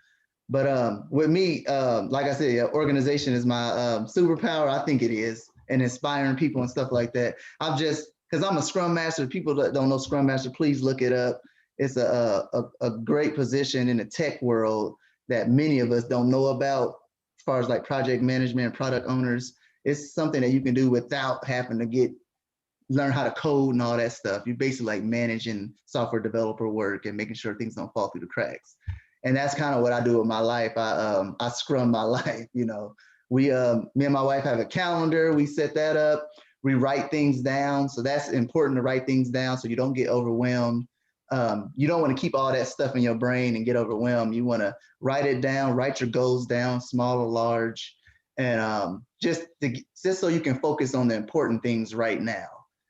But with me, like I said, organization is my superpower. I think it is, and inspiring people and stuff like that. Because I'm a Scrum Master. People that don't know Scrum Master, please look it up. It's a great position in the tech world that many of us don't know about, as far as like project management and product owners. It's something that you can do without having to learn how to code and all that stuff. You're basically like managing software developer work and making sure things don't fall through the cracks. And that's kind of what I do with my life. I scrum my life, you know. Me and my wife have a calendar. We set that up. We write things down. So that's important to write things down so you don't get overwhelmed. You don't want to keep all that stuff in your brain and get overwhelmed. You want to write it down, write your goals down, small or large, and just so you can focus on the important things right now.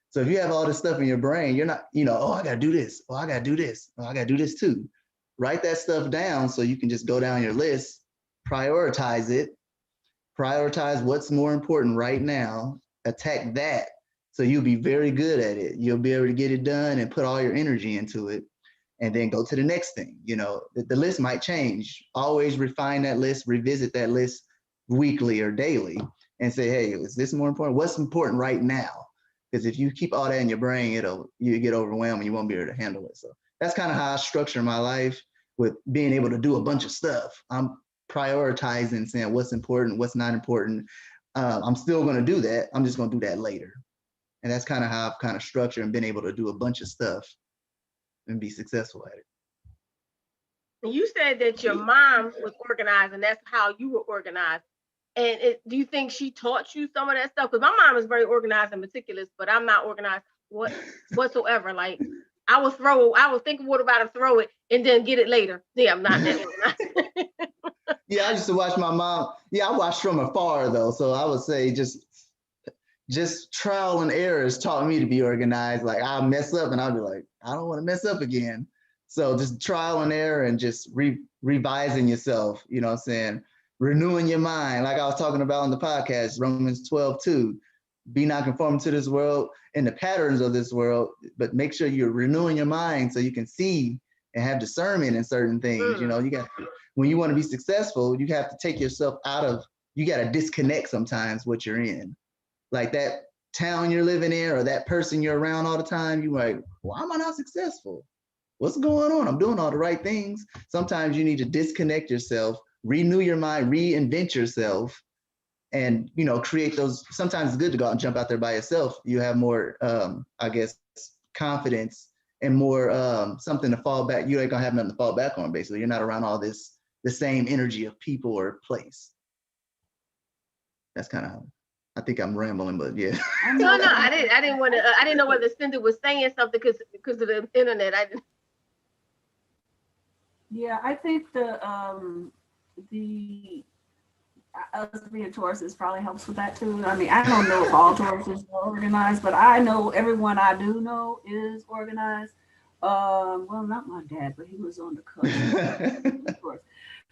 So if you have all this stuff in your brain, you're not, oh, I got to do this. Oh, I got to do this. Oh, I got to do this too. Write that stuff down so you can just go down your list, prioritize it, prioritize what's more important right now, attack that, So you'll be very good at it. You'll be able to get it done and put all your energy into it, and then go to the next thing. You know, the list might change. Always refine that list, revisit that list weekly or daily, and say, hey, is this more important? What's important right now? Because if you keep all that in your brain, you get overwhelmed and you won't be able to handle it. So that's kind of how I structure my life, with being able to do a bunch of stuff. I'm prioritizing, saying what's important, what's not important. I'm still going to do that. I'm just going to do that later. And that's kind of how I've kind of structured and been able to do a bunch of stuff and be successful at it. You said that your mom was organized and that's how you were organized. And do you think she taught you some of that stuff? Because my mom is very organized and meticulous, but I'm not organized whatsoever. Like I will think of what about to throw it and then get it later. Yeah, I'm not that organized. Yeah, I used to watch my mom. Yeah, I watched from afar though. So I would say just trial and errors taught me to be organized. Like I'll mess up and I'll be like, I don't want to mess up again. So just trial and error and just revising yourself, you know what I'm saying? Renewing your mind. Like I was talking about on the podcast, Romans 12:2, be not conformed to this world and the patterns of this world, but make sure you're renewing your mind so you can see and have discernment in certain things. You know, when you want to be successful, you have to take yourself you got to disconnect sometimes what you're in. Like that town you're living in or that person you're around all the time, you're like, why am I not successful? What's going on? I'm doing all the right things. Sometimes you need to disconnect yourself, renew your mind, reinvent yourself, and, you know, create those. Sometimes it's good to go out and jump out there by yourself. You have more, I guess, confidence and more something to fall back. You ain't gonna have nothing to fall back on, basically. You're not around all the same energy of people or place. That's kind of how. I think I'm rambling, but yeah. No, I didn't want to. I didn't know whether Cindy was saying something because of the internet. Yeah, I think us being Tauruses probably helps with that too. I mean, I don't know if all Tauruses are organized, but I know everyone I do know is organized. Well, not my dad, but he was on the coast.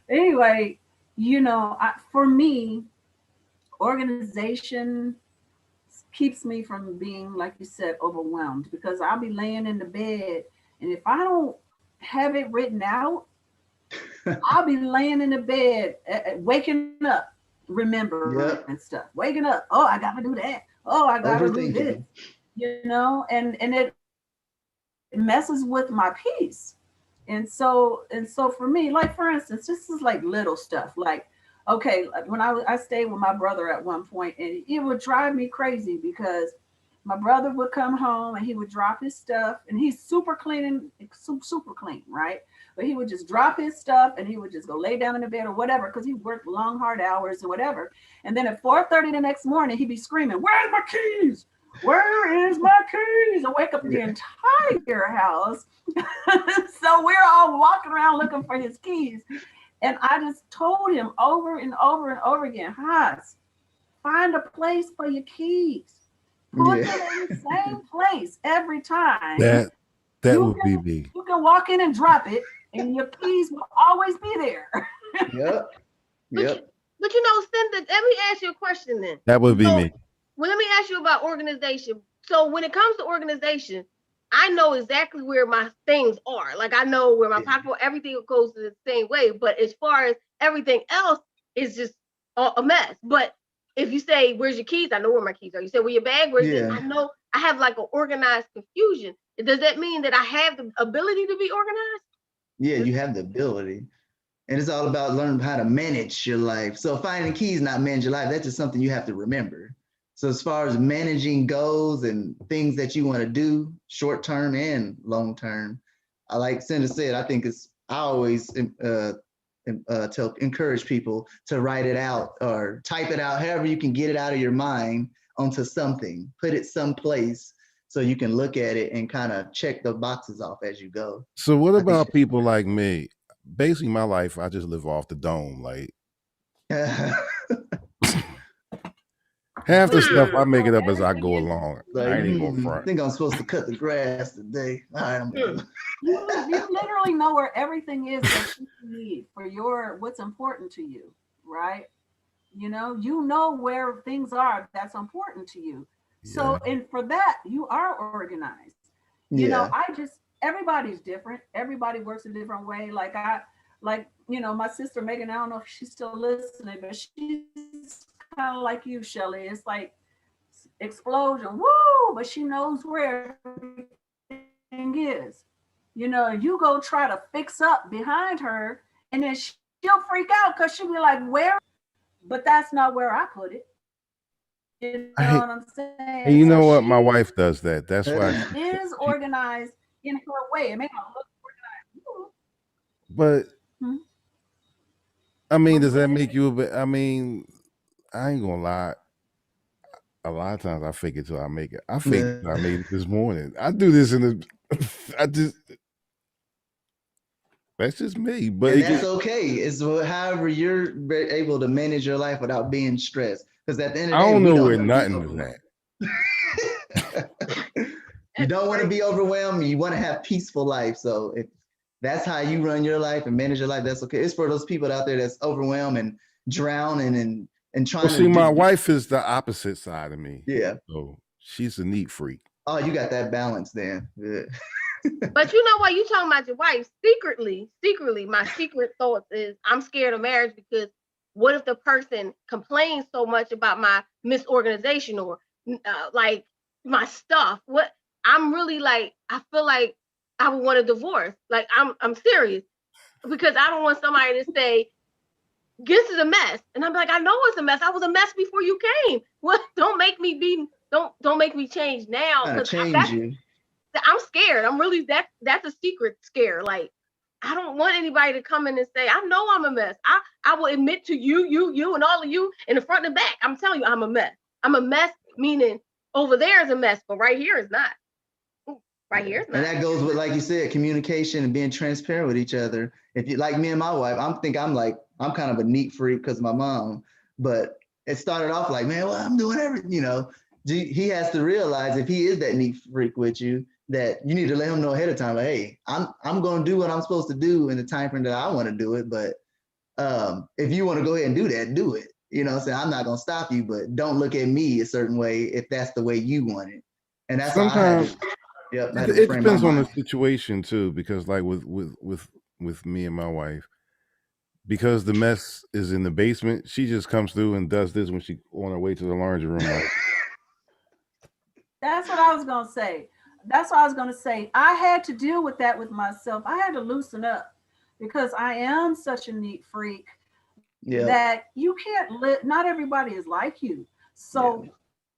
Anyway, you know, for me, organization keeps me from being, like you said, overwhelmed, because I'll be laying in the bed, and if I don't have it written out, I'll be laying in the bed, waking up, remembering and stuff. Waking up, oh, I got to do that. Oh, I got to do this. You know, and it messes with my peace. And so for me, like for instance, this is like little stuff. Like, okay, when I stayed with my brother at one point, and it would drive me crazy because my brother would come home and he would drop his stuff, and he's super clean, right? But he would just drop his stuff and he would just go lay down in the bed or whatever, because he worked long, hard hours or whatever. And then at 4:30 the next morning, he'd be screaming, "Where's my keys? Where is my keys?" And wake up the entire house. So we're all walking around looking for his keys. And I just told him over and over and over again, Haas, find a place for your keys. Put them in the same place every time. That would be me. You can walk in and drop it, and your keys will always be there. Yep. But you know, Cindy, let me ask you a question then. That would be me. Well, let me ask you about organization. So when it comes to organization, I know exactly where my things are. Like I know where my pocketbook, everything goes the same way. But as far as everything else, is just a mess. But if you say, "Where's your keys?" I know where my keys are. You say, "Where your bag?" Where's it? I know I have like an organized confusion. Does that mean that I have the ability to be organized? Yeah, you have the ability. And it's all about learning how to manage your life. So finding keys, not manage your life, that's just something you have to remember. So as far as managing goals and things that you want to do, short term and long term, I like Cindy said, I think I always encourage people to write it out or type it out, however you can get it out of your mind onto something, put it someplace so you can look at it and kind of check the boxes off as you go. So what about people like me? Basically, my life, I just live off the dome. Like half the stuff I make it up as I go along. Like, I ain't even gonna front. I think I'm supposed to cut the grass today. All right, you literally know where everything is that you need for what's important to you, right? You know where things are that's important to you. So, and for that, you are organized. You know, everybody's different. Everybody works a different way. Like my sister Megan, I don't know if she's still listening, but she's kind of like you, Shelly. It's like explosion, woo, but she knows where everything is. You know, you go try to fix up behind her, and then she'll freak out because she'll be like, where? But that's not where I put it. You know what I'm saying? And you know what? My wife does that. That's why she is organized in her way. It may not look organized. But I mean, does that make you a bit? I mean, I ain't gonna lie. A lot of times I fake it till I make it. I faked it till I made it this morning. I do this that's just me. But that's okay. It's however you're able to manage your life without being stressed. Because at the end of the day, I don't know where nothing is at. You don't want to be overwhelmed. You want to have peaceful life. So if that's how you run your life and manage your life, that's okay. It's for those people out there that's overwhelmed and drowning and trying to. See, my wife is the opposite side of me. Yeah. So she's a neat freak. Oh, you got that balance then. Yeah. But you know what? You talking about your wife secretly, my secret thoughts is I'm scared of marriage because what if the person complains so much about my misorganization or like my stuff? What I'm really like, I feel like I would want a divorce. Like I'm serious because I don't want somebody to say this is a mess, and I'm like, I know it's a mess. I was a mess before you came. What? Don't make me change now. I'm scared. I'm really that's a secret scare. Like I don't want anybody to come in and say, I know I'm a mess. I will admit to you, and all of you in the front and back. I'm telling you, I'm a mess. I'm a mess, meaning over there is a mess, but right here is not. Right here is not. And that goes with, like you said, communication and being transparent with each other. If you like me and my wife, I'm kind of a neat freak because of my mom. But it started off like, man, well, I'm doing everything, you know. He has to realize if he is that neat freak with you, that you need to let him know ahead of time, like, hey, I'm going to do what I'm supposed to do in the time frame that I want to do it. But if you want to go ahead and do that, do it. You know what I'm saying? I'm not going to stop you, but don't look at me a certain way if that's the way you want it. And that's sometimes it depends on the mind. situation too, because like with me and my wife, because the mess is in the basement, she just comes through and does this when she on her way to the laundry room. Like, that's what I was going to say. I had to deal with that with myself. I had to loosen up because I am such a neat freak that you can't live. Not everybody is like you. So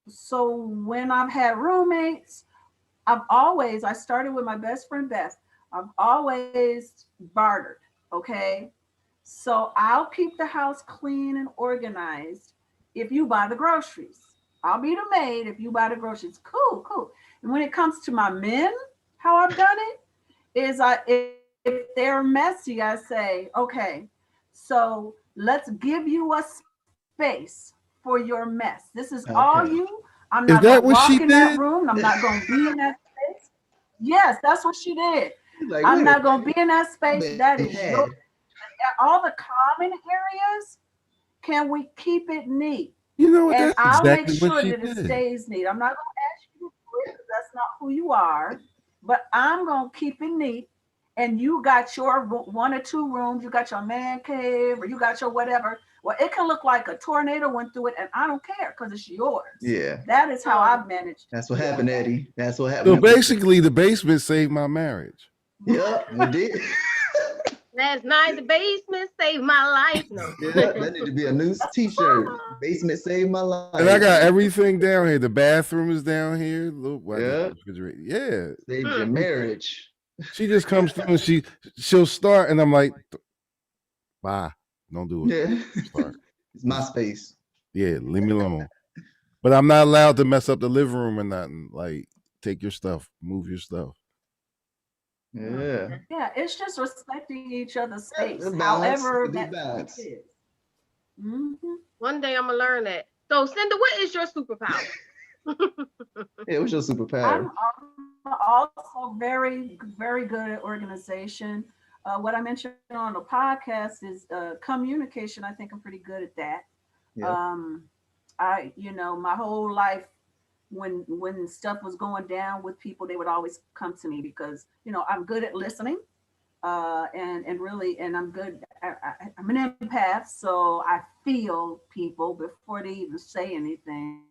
when I've had roommates, I started with my best friend, Beth. I've always bartered. Okay. So I'll keep the house clean and organized if you buy the groceries. I'll be the maid if you buy the groceries. Cool. And when it comes to my men, how I've done it is if they're messy, I say, okay, so let's give you a space for your mess. This is all you. I'm not going to walk in that room. I'm not going to be in that space. Yes, that's what she did. Like, I'm not going to be in that space. That is all the common areas. Can we keep it neat? You know what? And That's I'll exactly make sure what she that it did. stays neat. I'm not going to ask you to do it because that's not who you are. But I'm going to keep it neat. And you got your 1 or 2 rooms. You got your man cave or you got your whatever. Well, it can look like a tornado went through it, and I don't care because it's yours. Yeah. That is how I've managed. That's what happened, Eddie. That's what happened. So basically, the basement saved my marriage. Yeah, it did. Last night, the basement saved my life. No. Yeah, that need to be a new t-shirt. Basement saved my life. And I got everything down here. The bathroom is down here. Look, Saved your marriage. She just comes through and she'll start, and I'm like, bye. Don't do it. Yeah. Start. It's my space. Yeah, leave me alone. But I'm not allowed to mess up the living room or nothing. Like, take your stuff, move your stuff. Yeah. Yeah, it's just respecting each other's space, balance, however it that balance. is. Mm-hmm. One day I'm gonna learn that. So, Cinda, what is your superpower? Yeah, what's your superpower? I'm also very, very good at organization. What I mentioned on the podcast is communication. I think I'm pretty good at that. Yeah. My whole life, when stuff was going down with people, they would always come to me because, you know, I'm good at listening. And really, and I'm good. I'm an empath, so I feel people before they even say anything.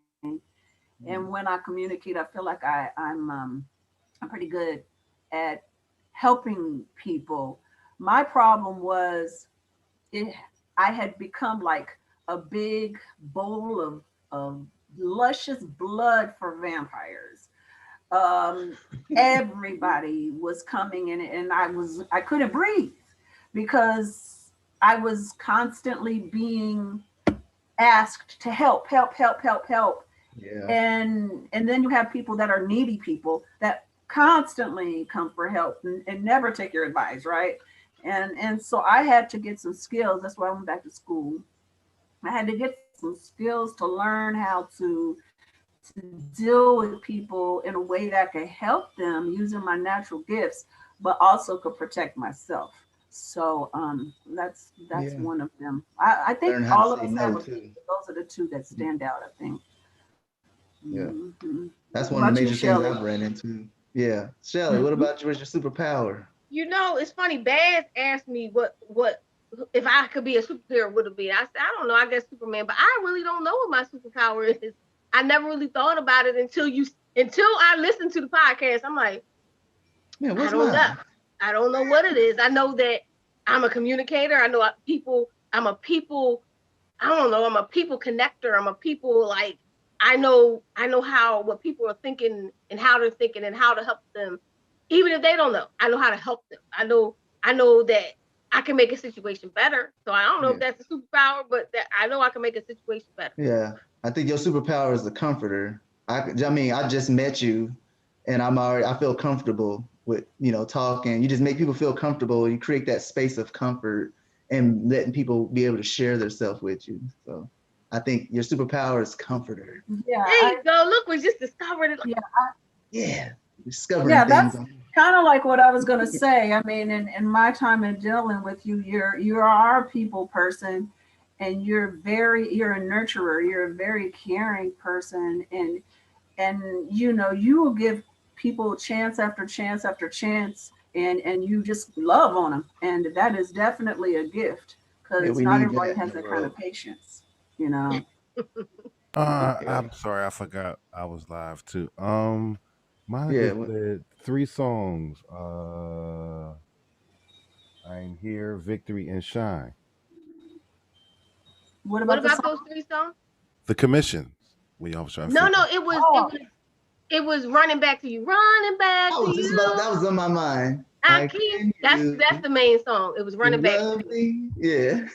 And when I communicate, I feel like I'm pretty good at helping people. My problem was I had become like a big bowl of luscious blood for vampires. Everybody was coming in, and I couldn't breathe because I was constantly being asked to help. Yeah. And then you have people that are needy people that constantly come for help and never take your advice, right? And so I had to get some skills. That's why I went back to school. I had to get some skills to learn how to deal with people in a way that could help them using my natural gifts, but also could protect myself. So that's one of them. I think all of us have those are the two that stand out, I think. Yeah. Mm-hmm. That's one of the major things I've ran into. Yeah. Shelly, what about you? What's your superpower? You know, it's funny. Baz asked me what if I could be a superhero, would it be? I said, I don't know. I guess Superman, but I really don't know what my superpower is. I never really thought about it until I listened to the podcast. I'm like, man, I don't know. I don't know what it is. I know that I'm a communicator. I know I'm a people connector. I'm a people, like, I know what people are thinking and how they're thinking and how to help them. Even if they don't know, I know how to help them. I know that I can make a situation better. So I don't know if that's a superpower, but that I know I can make a situation better. Yeah. I think your superpower is the comforter. I mean, I just met you and I feel comfortable with, you know, talking. You just make people feel comfortable. You create that space of comfort and letting people be able to share their self with you. So I think your superpower is comforter. Yeah. There you go. Look, we just discovered it. Discovering yeah, things. That's kind of like what I was going to say. I mean, in my time in dealing with you, you are a people person. And you're a nurturer, you're a very caring person. And you know, you will give people chance after chance after chance, and you just love on them. And that is definitely a gift because not everybody has that kind of patience, you know. I'm sorry, I forgot I was live too. Monica said 3 songs. I'm Here, Victory, and Shine. What about those 3 songs? The Commissions. We always try. No, it was Running Back to You. Running Back to You. That was on my mind. That's the main song. It was Running Back to You. Yeah.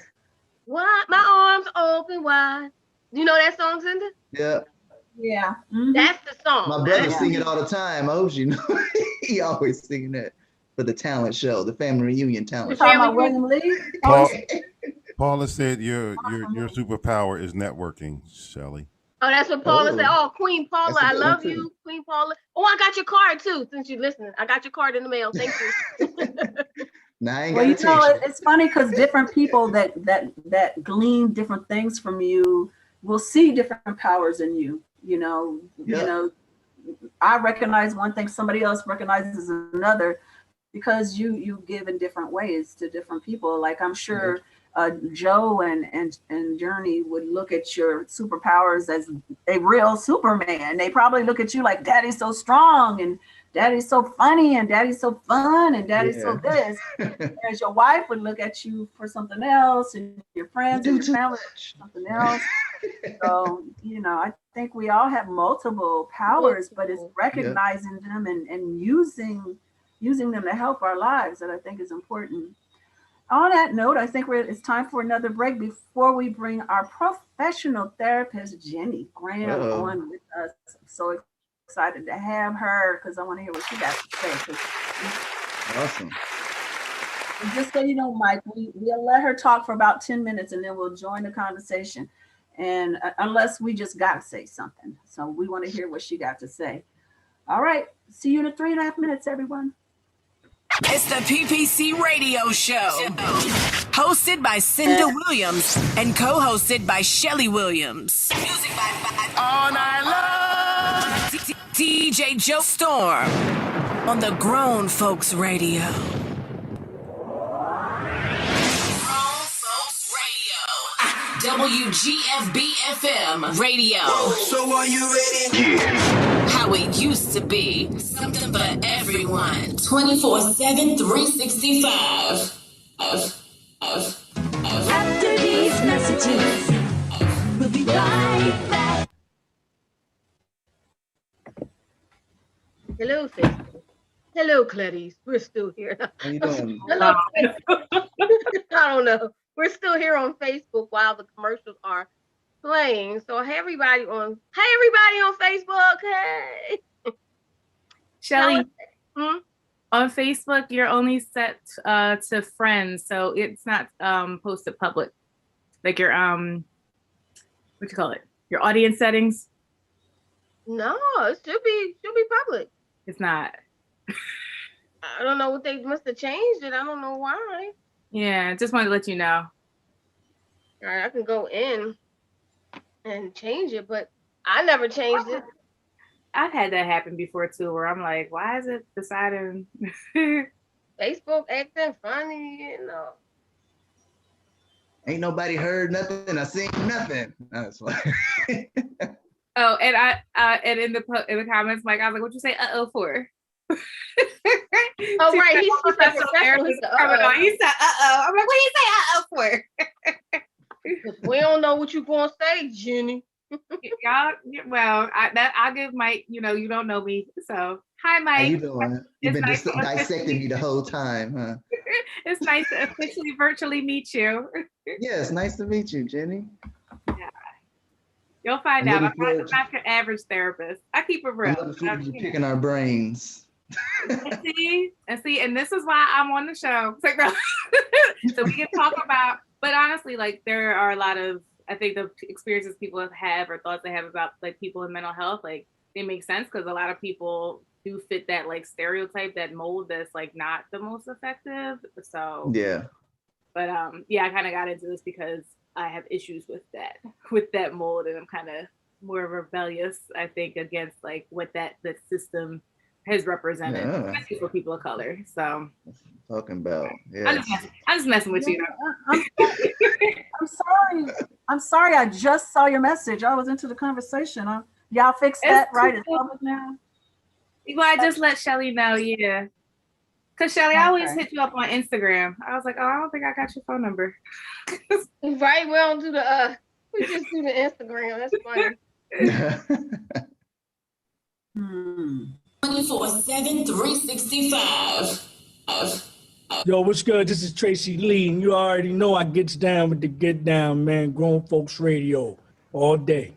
What? My arms open wide. You know that song, Cinda? Yeah. Yeah. Mm-hmm. That's the song. My brother sing it all the time. I hope you know. He always singing that for the talent show, the family reunion talent show. Talking about William Lee? Paula said your superpower is networking, Shelly. Oh, that's what Paula said. Oh, Queen Paula, I love you, Queen Paula. Oh, I got your card too, since you're listening. I got your card in the mail. Thank you. Well, you know, it's funny because different people that glean different things from you will see different powers in you. You know, I recognize one thing, somebody else recognizes another, because you give in different ways to different people. Like I'm sure Joe and Journey would look at your superpowers as a real Superman. They probably look at you like, Daddy's so strong and Daddy's so funny and Daddy's so fun and Daddy's so this. Whereas your wife would look at you for something else, and your friends and your family for something else. So, you know, I think we all have multiple powers, but it's recognizing them and using them to help our lives that I think is important. On that note, I think it's time for another break before we bring our professional therapist, Jenny Graham, on with us. I'm so excited to have her because I want to hear what she got to say. Awesome. And just so you know, Mike, we'll let her talk for about 10 minutes and then we'll join the conversation. And unless we just got to say something. So we want to hear what she got to say. All right. See you in 3.5 minutes, everyone. It's the PPC Radio Show, hosted by Cinda Williams and co-hosted by Shelly Williams. Music by All Night Long. DJ Joe Storm on the Grown Folks Radio. Grown Folks Radio. WGFB-FM Radio. So are you ready? Yeah. How it used to be. Something for everyone. 24/7, 365. After these messages, we'll be right back. Hello, Facebook. Hello, Clarice. We're still here. How you doing? Hello, Facebook. I don't know. We're still here on Facebook while the commercials are playing. So hey everybody on Facebook. Hey. Shelly, on Facebook, you're only set to friends, so it's not posted public. Like your what you call it? Your audience settings. No, it should be public. It's not. I don't know what they must have changed it. I don't know why. Yeah, just wanted to let you know. All right, I can go in and change it, but I never changed it. I've had that happen before too, where I'm like, why is it deciding? Facebook acting funny, you know. Ain't nobody heard nothing. I seen nothing. That's why. Oh, and I and in the comments, Mike, I was like, "What you say? For?" Oh right, he's like professional. He said, I'm like, "What do you say? For?" We don't know what you gonna say, Jenny. Y'all, well, I'll give Mike. You know, you don't know me, so hi, Mike. How you doing? You've been nice dissecting me the whole time, huh? It's nice to officially virtually meet you. Yes, nice to meet you, Jenny. Yeah. You'll find out. I'm not your average therapist. I keep it real. I'm looking forward to picking our brains. And see, and this is why I'm on the show. So we can talk about, but honestly, like there are a lot of, I think the experiences people have or thoughts they have about like people in mental health, like they make sense because a lot of people do fit that like stereotype, that mold that's like not the most effective. So yeah. But yeah, I kind of got into this because I have issues with that mold, and I'm kind of more rebellious, I think, against like what the system has represented, especially for people of color. So talking about, yeah. I'm just messing with you. I'm sorry. I just saw your message. I was into the conversation. Y'all fixed that, right? It's public now. Well, I just let Shelly know, yeah. Cause Shelly, I always hit you up on Instagram. I was like, oh, I don't think I got your phone number. Right, we don't do the we just do the Instagram. That's funny. 24/7, 365. Yo, what's good? This is Tracy Lee, and you already know I gets down with the get down, man. Grown Folks Radio all day.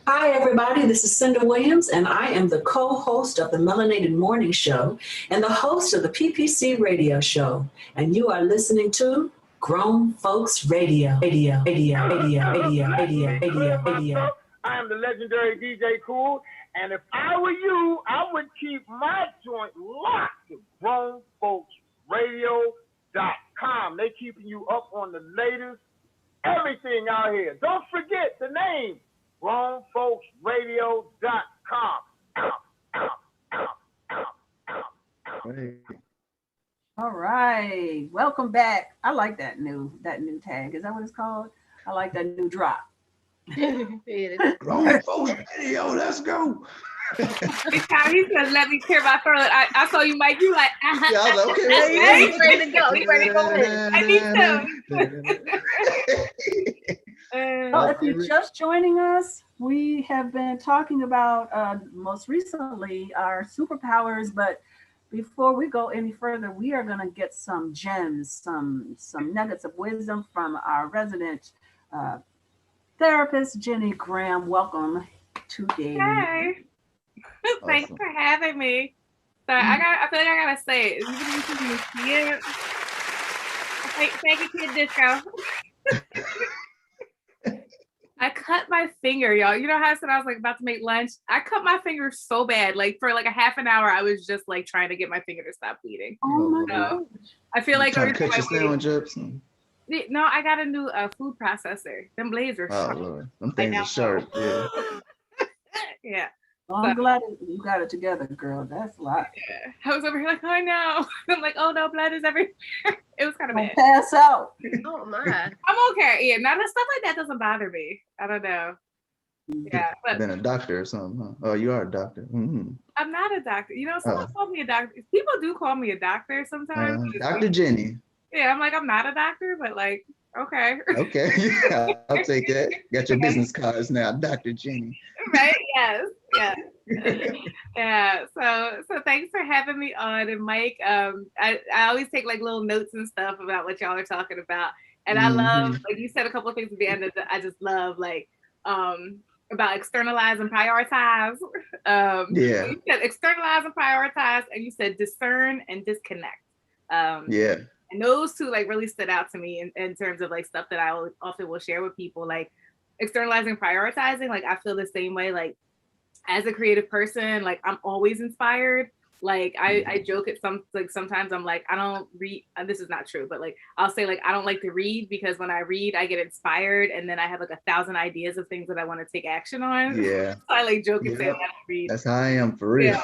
Hi, everybody. This is Cinda Williams, and I am the co-host of the Melanated Morning Show and the host of the PPC Radio Show. And you are listening to Grown Folks Radio. I am the legendary DJ Cool, and if I were you, I would keep my joint locked to GrownFolksRadio.com. They keeping you up on the latest everything out here. Don't forget the name. GrownFolksRadio.com. All right, welcome back. I like that new tag. Is that what it's called? I like that new drop. Grown Folks Radio, let's go. Each time he says, "Let me clear my throat," I saw you, Mike. You like, Yeah, I was like, okay, He's ready to go. He's ready to go in. I need to. Well, if you're just joining us, we have been talking about most recently our superpowers, but before we go any further, we are going to get some gems, some nuggets of wisdom from our resident therapist, Jenny Graham. Welcome today. Hey. Awesome. Thanks for having me. So I feel like I gotta say it. Yeah. Thank you, Kid Disco. I cut my finger, y'all. You know how I said I was like about to make lunch? I cut my finger so bad. Like for like a half an hour, I was just like trying to get my finger to stop bleeding. Oh my gosh. I feel like trying to cut your sandwich up. No, I got a new food processor. Them blades are sharp. Lord. Them things are sharp. Yeah. Yeah. Well, I'm glad you got it together, girl. That's a lot. Yeah. I was over here like, oh no. I'm like, oh no, blood is everywhere. It was kind of bad. Pass out. Oh my. I'm okay. Yeah, none of stuff like that doesn't bother me. I don't know. Yeah, but Been a doctor or something, huh? Oh, you are a doctor. Mm-hmm. I'm not a doctor. You know, someone called me a doctor. People do call me a doctor sometimes. Dr. Jenny. Yeah, I'm like, I'm not a doctor, but like, okay. Okay, yeah, I'll take that. Got your business cards now, Dr. Jenny. Right? Yes. Yeah. Yeah. So thanks for having me on. And Mike, I always take like little notes and stuff about what y'all are talking about. And I love, like you said a couple of things at the end that I just love, like about externalize and prioritize. Yeah. You said externalize and prioritize, and you said discern and disconnect. Yeah. And those two like really stood out to me in terms of like stuff that I often will share with people, like externalizing, prioritizing. Like I feel the same way, like as a creative person, like I'm always inspired. Like I joke at sometimes I'm like, I don't read, this is not true, but like I'll say like I don't like to read because when I read I get inspired and then I have like 1,000 ideas of things that I want to take action on. Yeah. So I like joke and say I don't read. That's how I am for real. Yeah.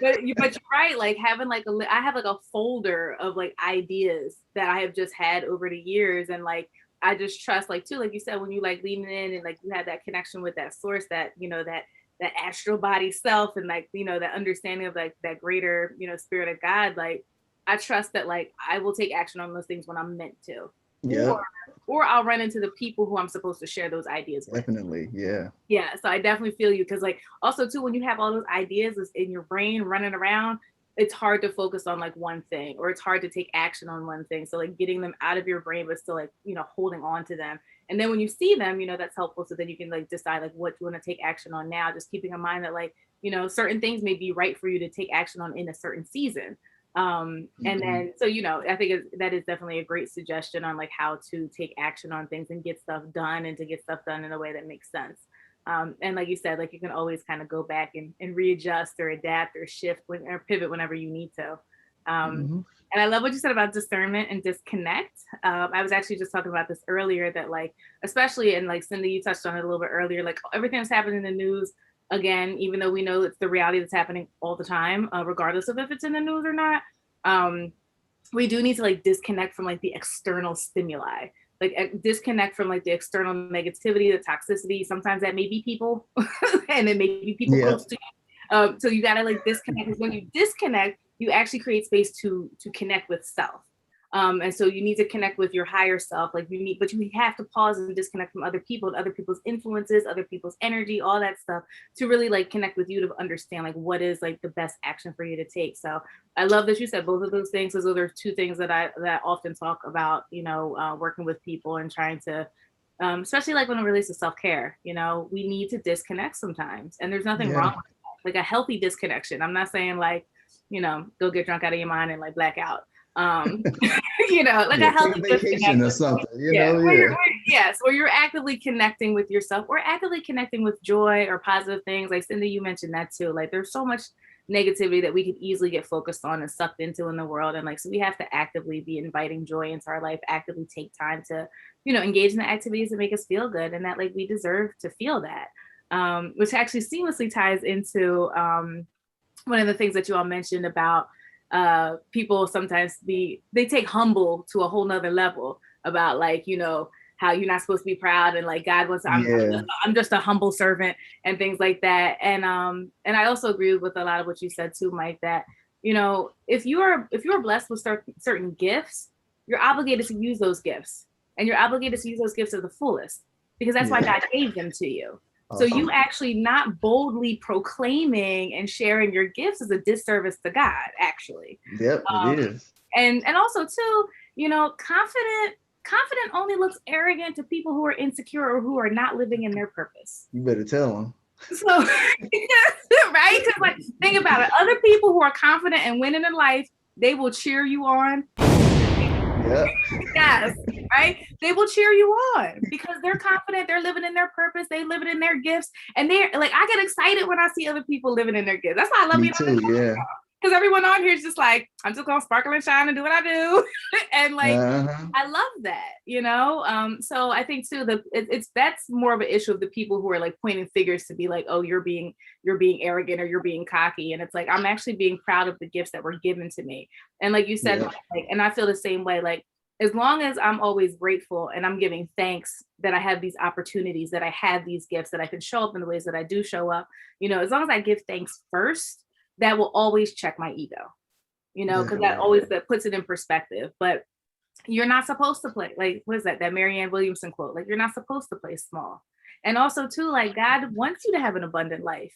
But you're right, like having like I have like a folder of like ideas that I have just had over the years, and like I just trust, like too, like you said, when you like leaning in and like you have that connection with that source, that you know that astral body self, and like you know that understanding of like that greater spirit of God, like I trust that like I will take action on those things when I'm meant to. Yeah. Or I'll run into the people who I'm supposed to share those ideas with. Definitely, yeah. Yeah, so I definitely feel you, because like also too, when you have all those ideas in your brain running around, it's hard to focus on like one thing, or it's hard to take action on one thing. So like getting them out of your brain, but still like holding on to them. And then when you see them, that's helpful. So then you can like decide like what you want to take action on now. Just keeping in mind that like certain things may be right for you to take action on in a certain season. And then so I think that is definitely a great suggestion on like how to take action on things and get stuff done, and to get stuff done in a way that makes sense. And like you said, like you can always kind of go back and readjust or adapt or shift or pivot whenever you need to. And I love what you said about discernment and disconnect. I was actually just talking about this earlier, that like, especially, and like Cindy, you touched on it a little bit earlier, like everything that's happening in the news, again, even though we know it's the reality that's happening all the time, regardless of if it's in the news or not, we do need to like disconnect from like the external stimuli, like disconnect from like the external negativity, the toxicity. Sometimes that may be people and it may be people close to you. So you gotta like disconnect, because when you disconnect, you actually create space to connect with self. And so you need to connect with your higher self, but you have to pause and disconnect from other people and other people's influences, other people's energy, all that stuff, to really like connect with you, to understand like what is like the best action for you to take. So I love that you said both of those things, because those are two things that I often talk about, working with people and trying to, especially like when it relates to self-care, we need to disconnect sometimes, and there's nothing wrong with that. Like a healthy disconnection. I'm not saying like, go get drunk out of your mind and like black out. Like a healthy vacation or something, where you're actively connecting with yourself, or actively connecting with joy or positive things. Like Cindy, you mentioned that too. Like there's so much negativity that we could easily get focused on and sucked into in the world, and like so we have to actively be inviting joy into our life, actively take time to engage in the activities that make us feel good, and that like we deserve to feel that, which actually seamlessly ties into one of the things that you all mentioned about people sometimes they take humble to a whole nother level, about like, how you're not supposed to be proud, and like God wants, I'm just a humble servant and things like that. And I also agree with a lot of what you said too, Mike, that, if you're blessed with certain gifts, you're obligated to use those gifts, and you're obligated to use those gifts to the fullest, because that's why God gave them to you. So you actually not boldly proclaiming and sharing your gifts is a disservice to God, actually. Yep, it is. And also too, confident only looks arrogant to people who are insecure or who are not living in their purpose. You better tell them. So, right? Because like, think about it. Other people who are confident and winning in life, they will cheer you on. Yeah. Yes, right? They will cheer you on because they're confident, they're living in their purpose, they living in their gifts, and they're like, I get excited when I see other people living in their gifts. That's why I love Me being too, on this yeah. because everyone on here is just like, I'm just gonna sparkle and shine and do what I do. And like, I love that, you know? So I think too, that's more of an issue of the people who are like pointing fingers to be like, oh, you're being arrogant or you're being cocky. And it's like, I'm actually being proud of the gifts that were given to me. And like you said, like, and I feel the same way, like, as long as I'm always grateful and I'm giving thanks that I have these opportunities, that I have these gifts, that I can show up in the ways that I do show up, you know, as long as I give thanks first, that will always check my ego, you know, because that puts it in perspective. But you're not supposed to play, like, what is that Marianne Williamson quote? Like, you're not supposed to play small. And also too, like, God wants you to have an abundant life.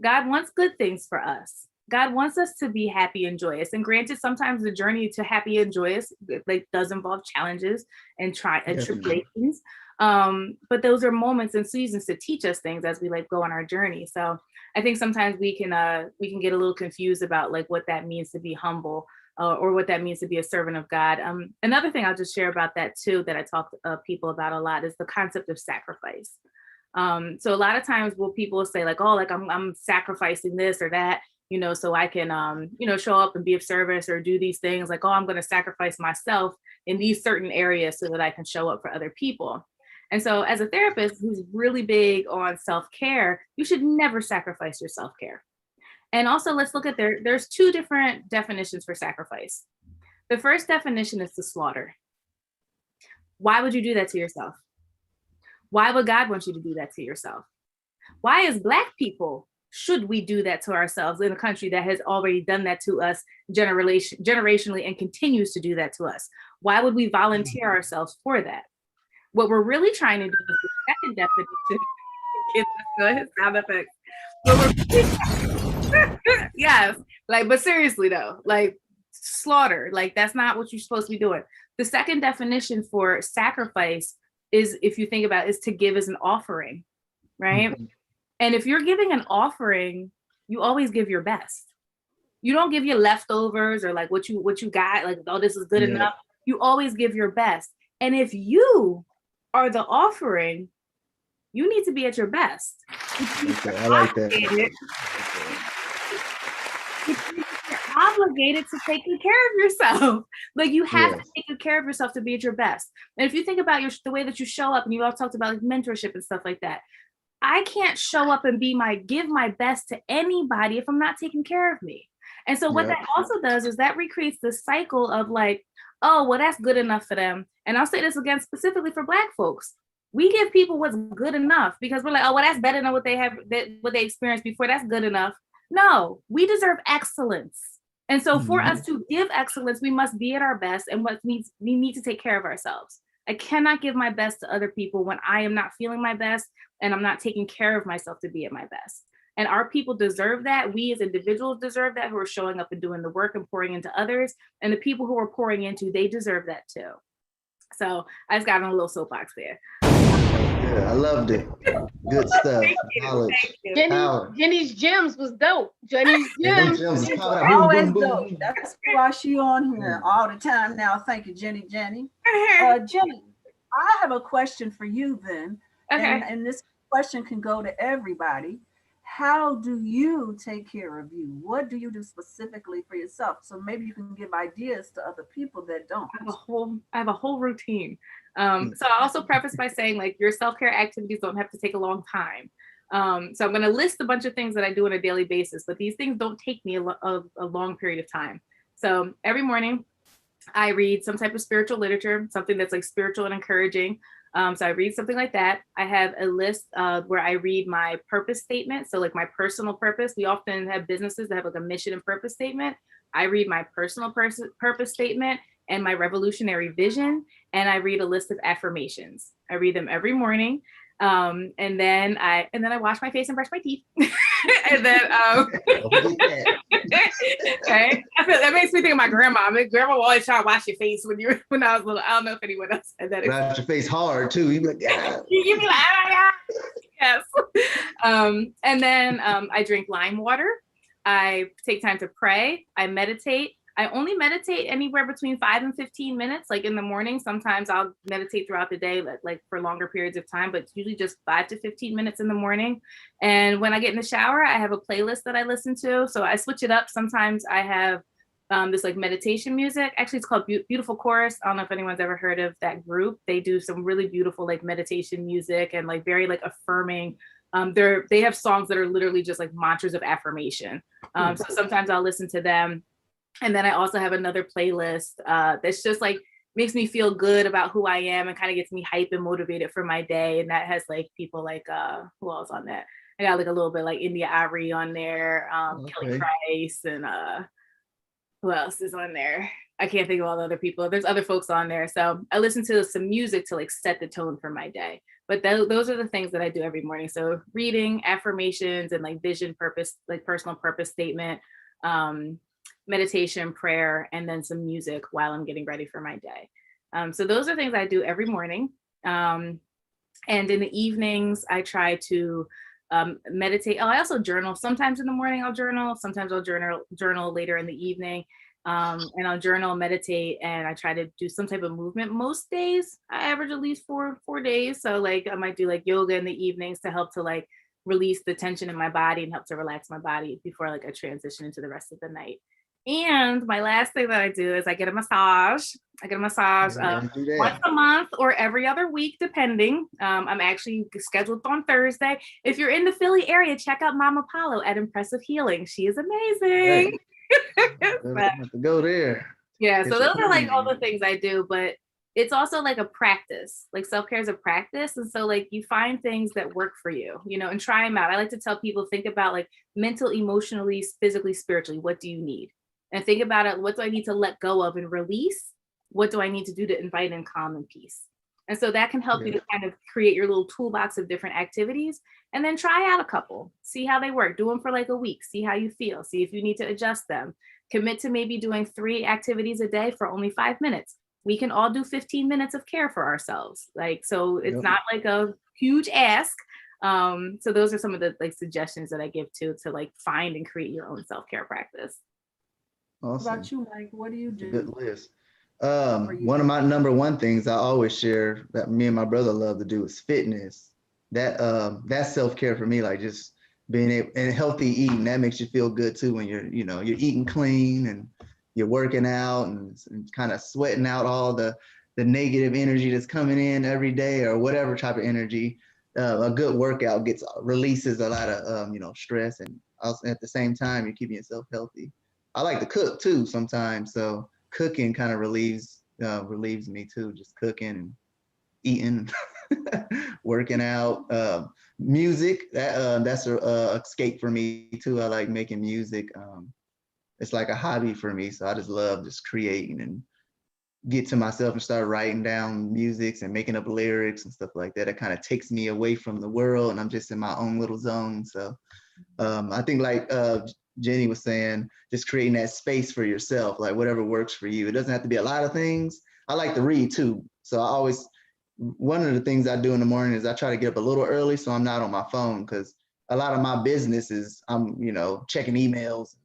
God wants good things for us. God wants us to be happy and joyous. And granted, sometimes the journey to happy and joyous like does involve challenges and tribulations. But those are moments and seasons to teach us things as we like go on our journey. So I think sometimes we can get a little confused about like what that means to be humble or what that means to be a servant of God. Another thing I'll just share about that too, that I talk to people about a lot, is the concept of sacrifice. So a lot of times will people say like, oh, like I'm sacrificing this or that, you know, so I can, you know, show up and be of service or do these things like, oh, I'm going to sacrifice myself in these certain areas so that I can show up for other people. And so as a therapist who's really big on self-care, you should never sacrifice your self-care. And also let's look at there's two different definitions for sacrifice. The first definition is to slaughter. Why would you do that to yourself? Why would God want you to do that to yourself? Why, as Black people, should we do that to ourselves in a country that has already done that to us generationally and continues to do that to us? Why would we volunteer ourselves for that? What we're really trying to do is the second definition. Sound effects. Yes, like, but seriously though, like slaughter, like that's not what you're supposed to be doing. The second definition for sacrifice is, if you think about it, is to give as an offering, right? Mm-hmm. And if you're giving an offering, you always give your best. You don't give your leftovers or like what you got, like, oh, this is good enough. You always give your best. And if you are the offering, you need to be at your best. Okay, I like that. You're obligated to take good care of yourself. Like you have to take good care of yourself to be at your best. And if you think about the way that you show up, and you all talked about like mentorship and stuff like that, I can't show up and give my best to anybody if I'm not taking care of me. And so what that also does is that recreates the cycle of like, oh, well, that's good enough for them. And I'll say this again, specifically for Black folks. We give people what's good enough because we're like, oh, well, that's better than what they experienced before. That's good enough. No, we deserve excellence. And so for us to give excellence, we must be at our best, and we need to take care of ourselves. I cannot give my best to other people when I am not feeling my best and I'm not taking care of myself to be at my best. And our people deserve that. We as individuals deserve that, who are showing up and doing the work and pouring into others. And the people who are pouring into, they deserve that too. So I just got on a little soapbox there. Yeah, I loved it. Good stuff. Jenny's Gems was dope. Jenny's Gems was always dope. That's why she on here all the time now. Thank you, Jenny. Jenny, I have a question for you then. Okay. And this question can go to everybody. How do you take care of you? What do you do specifically for yourself? So maybe you can give ideas to other people that don't. I have a whole routine. So I also preface by saying like your self-care activities don't have to take a long time. So I'm going to list a bunch of things that I do on a daily basis, but these things don't take me a long period of time. So every morning I read some type of spiritual literature, something that's like spiritual and encouraging. So I read something like that. I have a list where I read my purpose statement. So like my personal purpose. We often have businesses that have like a mission and purpose statement. I read my personal purpose statement and my revolutionary vision. And I read a list of affirmations. I read them every morning. And then I wash my face and brush my teeth. And then okay. I feel that makes me think of my grandma. Grandma will always try to wash your face when I was little. I don't know if anyone else said that. Wash your face hard too. You be like, yeah. You be like, oh my God. Yes. And then I drink lime water. I take time to pray. I meditate. I only meditate anywhere between 5 and 15 minutes, like in the morning. Sometimes I'll meditate throughout the day, like for longer periods of time, but it's usually just 5 to 15 minutes in the morning. And when I get in the shower, I have a playlist that I listen to. So I switch it up. Sometimes I have this like meditation music. Actually, it's called Beautiful Chorus. I don't know if anyone's ever heard of that group. They do some really beautiful like meditation music and like very like affirming. They have songs that are literally just like mantras of affirmation. So sometimes I'll listen to them. And then I also have another playlist that's just like makes me feel good about who I am and kind of gets me hype and motivated for my day. And that has like people like who else on that? I got like a little bit like India Ari on there, Kelly Price, and who else is on there? I can't think of all the other people. There's other folks on there. So I listen to some music to like set the tone for my day. But those are the things that I do every morning. So reading, affirmations, and like vision, purpose, like personal purpose statement, meditation, prayer, and then some music while I'm getting ready for my day. So those are things I do every morning. And in the evenings, I try to meditate. Oh, I also journal. Sometimes in the morning I'll journal. Sometimes I'll journal later in the evening. And I'll journal, meditate, and I try to do some type of movement. Most days I average at least four days. So like I might do like yoga in the evenings to help to like release the tension in my body and help to relax my body before like I transition into the rest of the night. And my last thing that I do is I get a massage. Once a month or every other week, depending. I'm actually scheduled on Thursday. If you're in the Philly area, check out Mama Paulo at Impressive Healing. She is amazing. Have to go there. Yeah, so those are like all the things I do, but it's also like a practice. Like self-care is a practice. And so like you find things that work for you, you know, and try them out. I like to tell people, think about like mental, emotionally, physically, spiritually, what do you need? And think about it, what do I need to let go of and release? What do I need to do to invite in calm and peace? And so that can help you to kind of create your little toolbox of different activities and then try out a couple, see how they work, do them for like a week, see how you feel, see if you need to adjust them, commit to maybe doing 3 activities a day for only 5 minutes. We can all do 15 minutes of care for ourselves. Like, so it's not like a huge ask. So those are some of the like suggestions that I give to like find and create your own self-care practice. Awesome. What about you, Mike? What do you do? Good list. One of my number one things I always share that me and my brother love to do is fitness. That's self-care for me, like just being able and healthy eating. That makes you feel good too when you're eating clean and you're working out and kind of sweating out all the negative energy that's coming in every day or whatever type of energy. A good workout releases a lot of stress, and also at the same time you're keeping yourself healthy. I like to cook too sometimes, so cooking kind of relieves me too. Just cooking and eating, working out. Music that's a escape for me too. I like making music. It's like a hobby for me, so I just love just creating and get to myself and start writing down musics and making up lyrics and stuff like that. It kind of takes me away from the world, and I'm just in my own little zone. So I think like Jenny was saying, just creating that space for yourself, like whatever works for you. It doesn't have to be a lot of things. I like to read too. So one of the things I do in the morning is I try to get up a little early so I'm not on my phone, because a lot of my business is I'm, checking emails,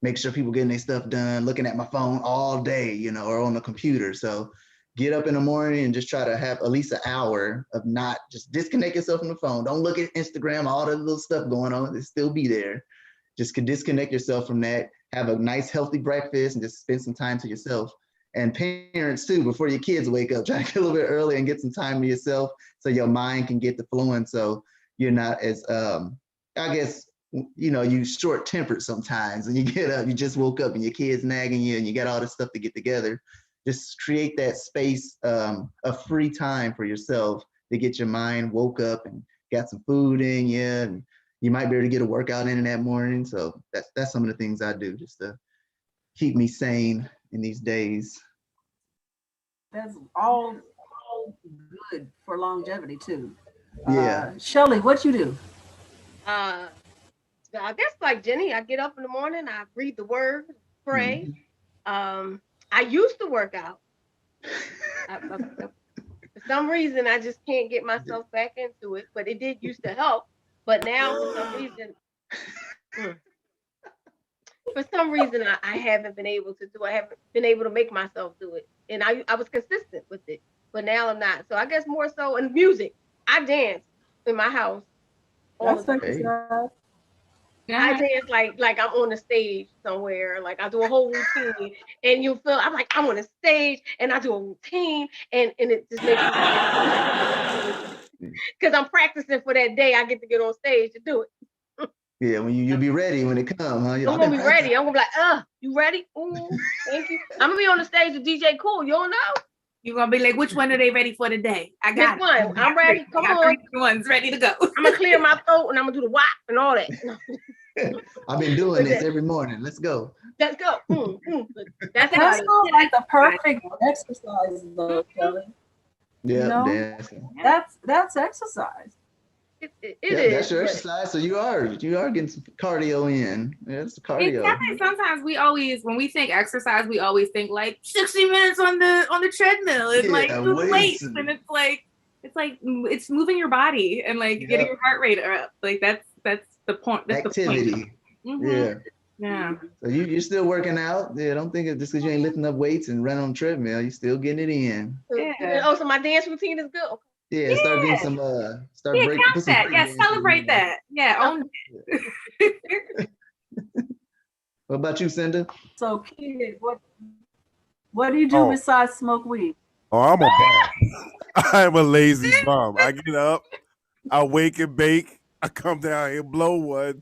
making sure people getting their stuff done, looking at my phone all day, or on the computer. So get up in the morning and just try to have at least an hour of not just disconnect yourself from the phone. Don't look at Instagram, all the little stuff going on, it still be there. Just disconnect yourself from that, have a nice healthy breakfast and just spend some time to yourself. And parents too, before your kids wake up, try to get a little bit early and get some time to yourself so your mind can get to flowing, so you're not as, I guess, you short-tempered sometimes and you get up, you just woke up and your kid's nagging you and you got all this stuff to get together. Just create that space of free time for yourself to get your mind woke up and got some food in you, and you might be able to get a workout in that morning. So that's some of the things I do just to keep me sane in these days. That's all good for longevity too. Yeah. Shelly, what you do? I guess like Jenny, I get up in the morning, I read the word, pray. Mm-hmm. I used to work out. For some reason, I just can't get myself back into it, but it did used to help. But now, for some reason, for some reason I haven't been able to do. I haven't been able to make myself do it, and I was consistent with it, but now I'm not. So I guess more so in music. I dance in my house all That's the time. exercise. I dance like I'm on the stage somewhere. Like I do a whole routine, and you feel I'm like I'm on a stage, and I do a routine, and it just makes me because I'm practicing for that day. I get to get on stage to do it. Yeah, when you'll be ready when it comes, huh? I'm gonna be ready. I'm gonna be like, you ready? Ooh, thank you. I'm gonna be on the stage with DJ Cool. You don't know? You're gonna be like, which one are they ready for today? I got Which one? I'm ready. Come on. 3 ones ready to go. I'm gonna clear my throat and I'm gonna do the WAP and all that. I've been doing this every morning. Let's go. Let's go. That's not like the perfect exercise though, Kelly. Yeah, You know? dancing. That's exercise. It Yeah, is, that's your but- exercise. So you are getting some cardio in. Yeah, it's cardio. Exactly. Sometimes when we think exercise, we always think like 60 minutes on the treadmill and like Yeah, do weights weights, and- and it's moving your body and like getting your heart rate up. Like that's the point. That's Activity. The point. Mhm. Yeah. Yeah. So you're still working out. Yeah, don't think it just because you ain't lifting up weights and running on the treadmill, you still getting it in. Yeah. Oh, so my dance routine is good. Yeah, start getting some start Yeah, breaking. count put some that. break Yeah, dances celebrate in. that. Yeah, own it. What about you, Cinda? So, kid, what do you do besides smoke weed? Oh, I'm a bum. I'm a lazy bum. I get up, I wake and bake, I come down here, blow one.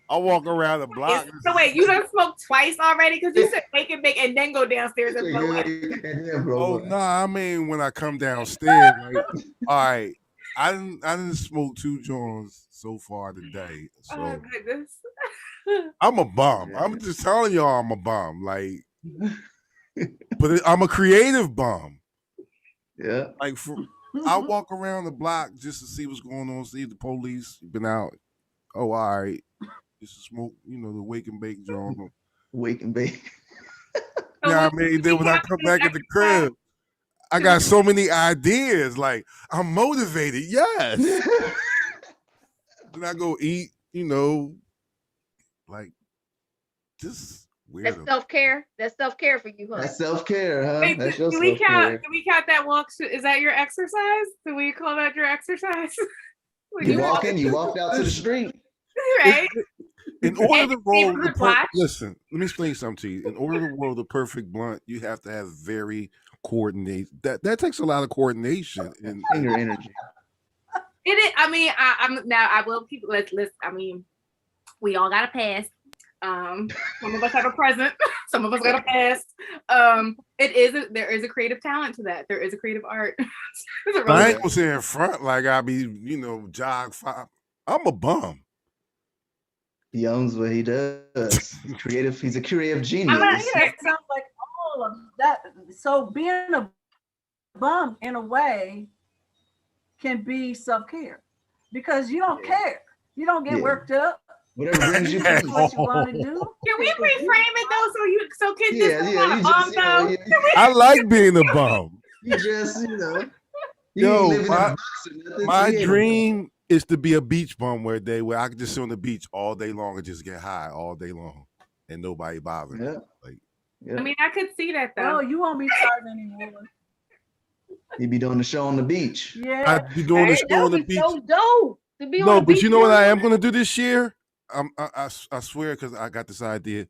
I walk around the block. So wait, you done smoked twice already? Because you said make it big and then go downstairs and blow it. Oh no, I mean when I come downstairs, like, all right, I didn't smoke 2 joints so far today. So Oh goodness. I'm a bum. I'm just telling y'all I'm a bum. Like, but I'm a creative bum. Yeah. Like I walk around the block just to see what's going on, see if the police been out. Oh, all right. Just to smoke, the wake and bake joint. Wake and bake. Yeah, I mean, then when I come back at the crib, I got so many ideas. Like, I'm motivated, yes. Then I go eat, like, just weird. That's self-care. That's self-care for you, huh? That's self-care, huh? Wait, That's your can we self-care. count that walk? Is that your exercise? Do we call that your exercise? When You walked out to the street. Right? In order to roll the neighborhood watch. listen, let me explain something to you. In order to roll the perfect blunt, you have to have very coordinate. That takes a lot of coordination and finger energy. It is. I mean, I will keep. Let's. I mean, we all got a past. Some of us have a present. Some of us got a past. There is a creative talent to that. There is a creative art. I ain't gonna say in front like I be, jog 5. I'm a bum. He owns what he does. Creative. He's a creative genius. It sounds like all of that. So being a bum in a way can be self-care because you don't care. You don't get worked up. Whatever brings you That's peace. what you want to do. Can we reframe it though, so kids Yeah, just yeah, not you bum just, though? yeah. I like being a bum. You just, you Yo, ain't living in a box or nothing, my so yeah. dream is to be a beach bum where I can just sit on the beach all day long and just get high all day long and nobody bothers me. Yeah. Like, I mean, I could see that Oh, though. you won't be tired anymore. He be doing the show on the beach. Yeah. I be doing the show on the That'd be beach. so dope to be on No, the but beach you know what I with am gonna do this year? I swear, because I got this idea.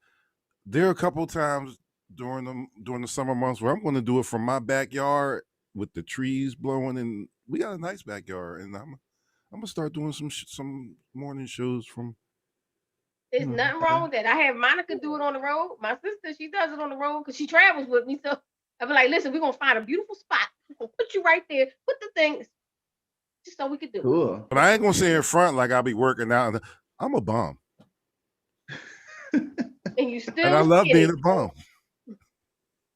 There are a couple times during the summer months where I'm going to do it from my backyard with the trees blowing, and we got a nice backyard, and I'm gonna start doing some morning shows from. There's nothing wrong with that. I have Monica do it on the road. My sister, she does it on the road because she travels with me. So I'll be like, listen, we're gonna find a beautiful spot. We're gonna put you right there. Put the things just so we could do it. Cool. But I ain't gonna say in front like I'll be working out. I'm a bum, And you still and I love skinny. being a bum.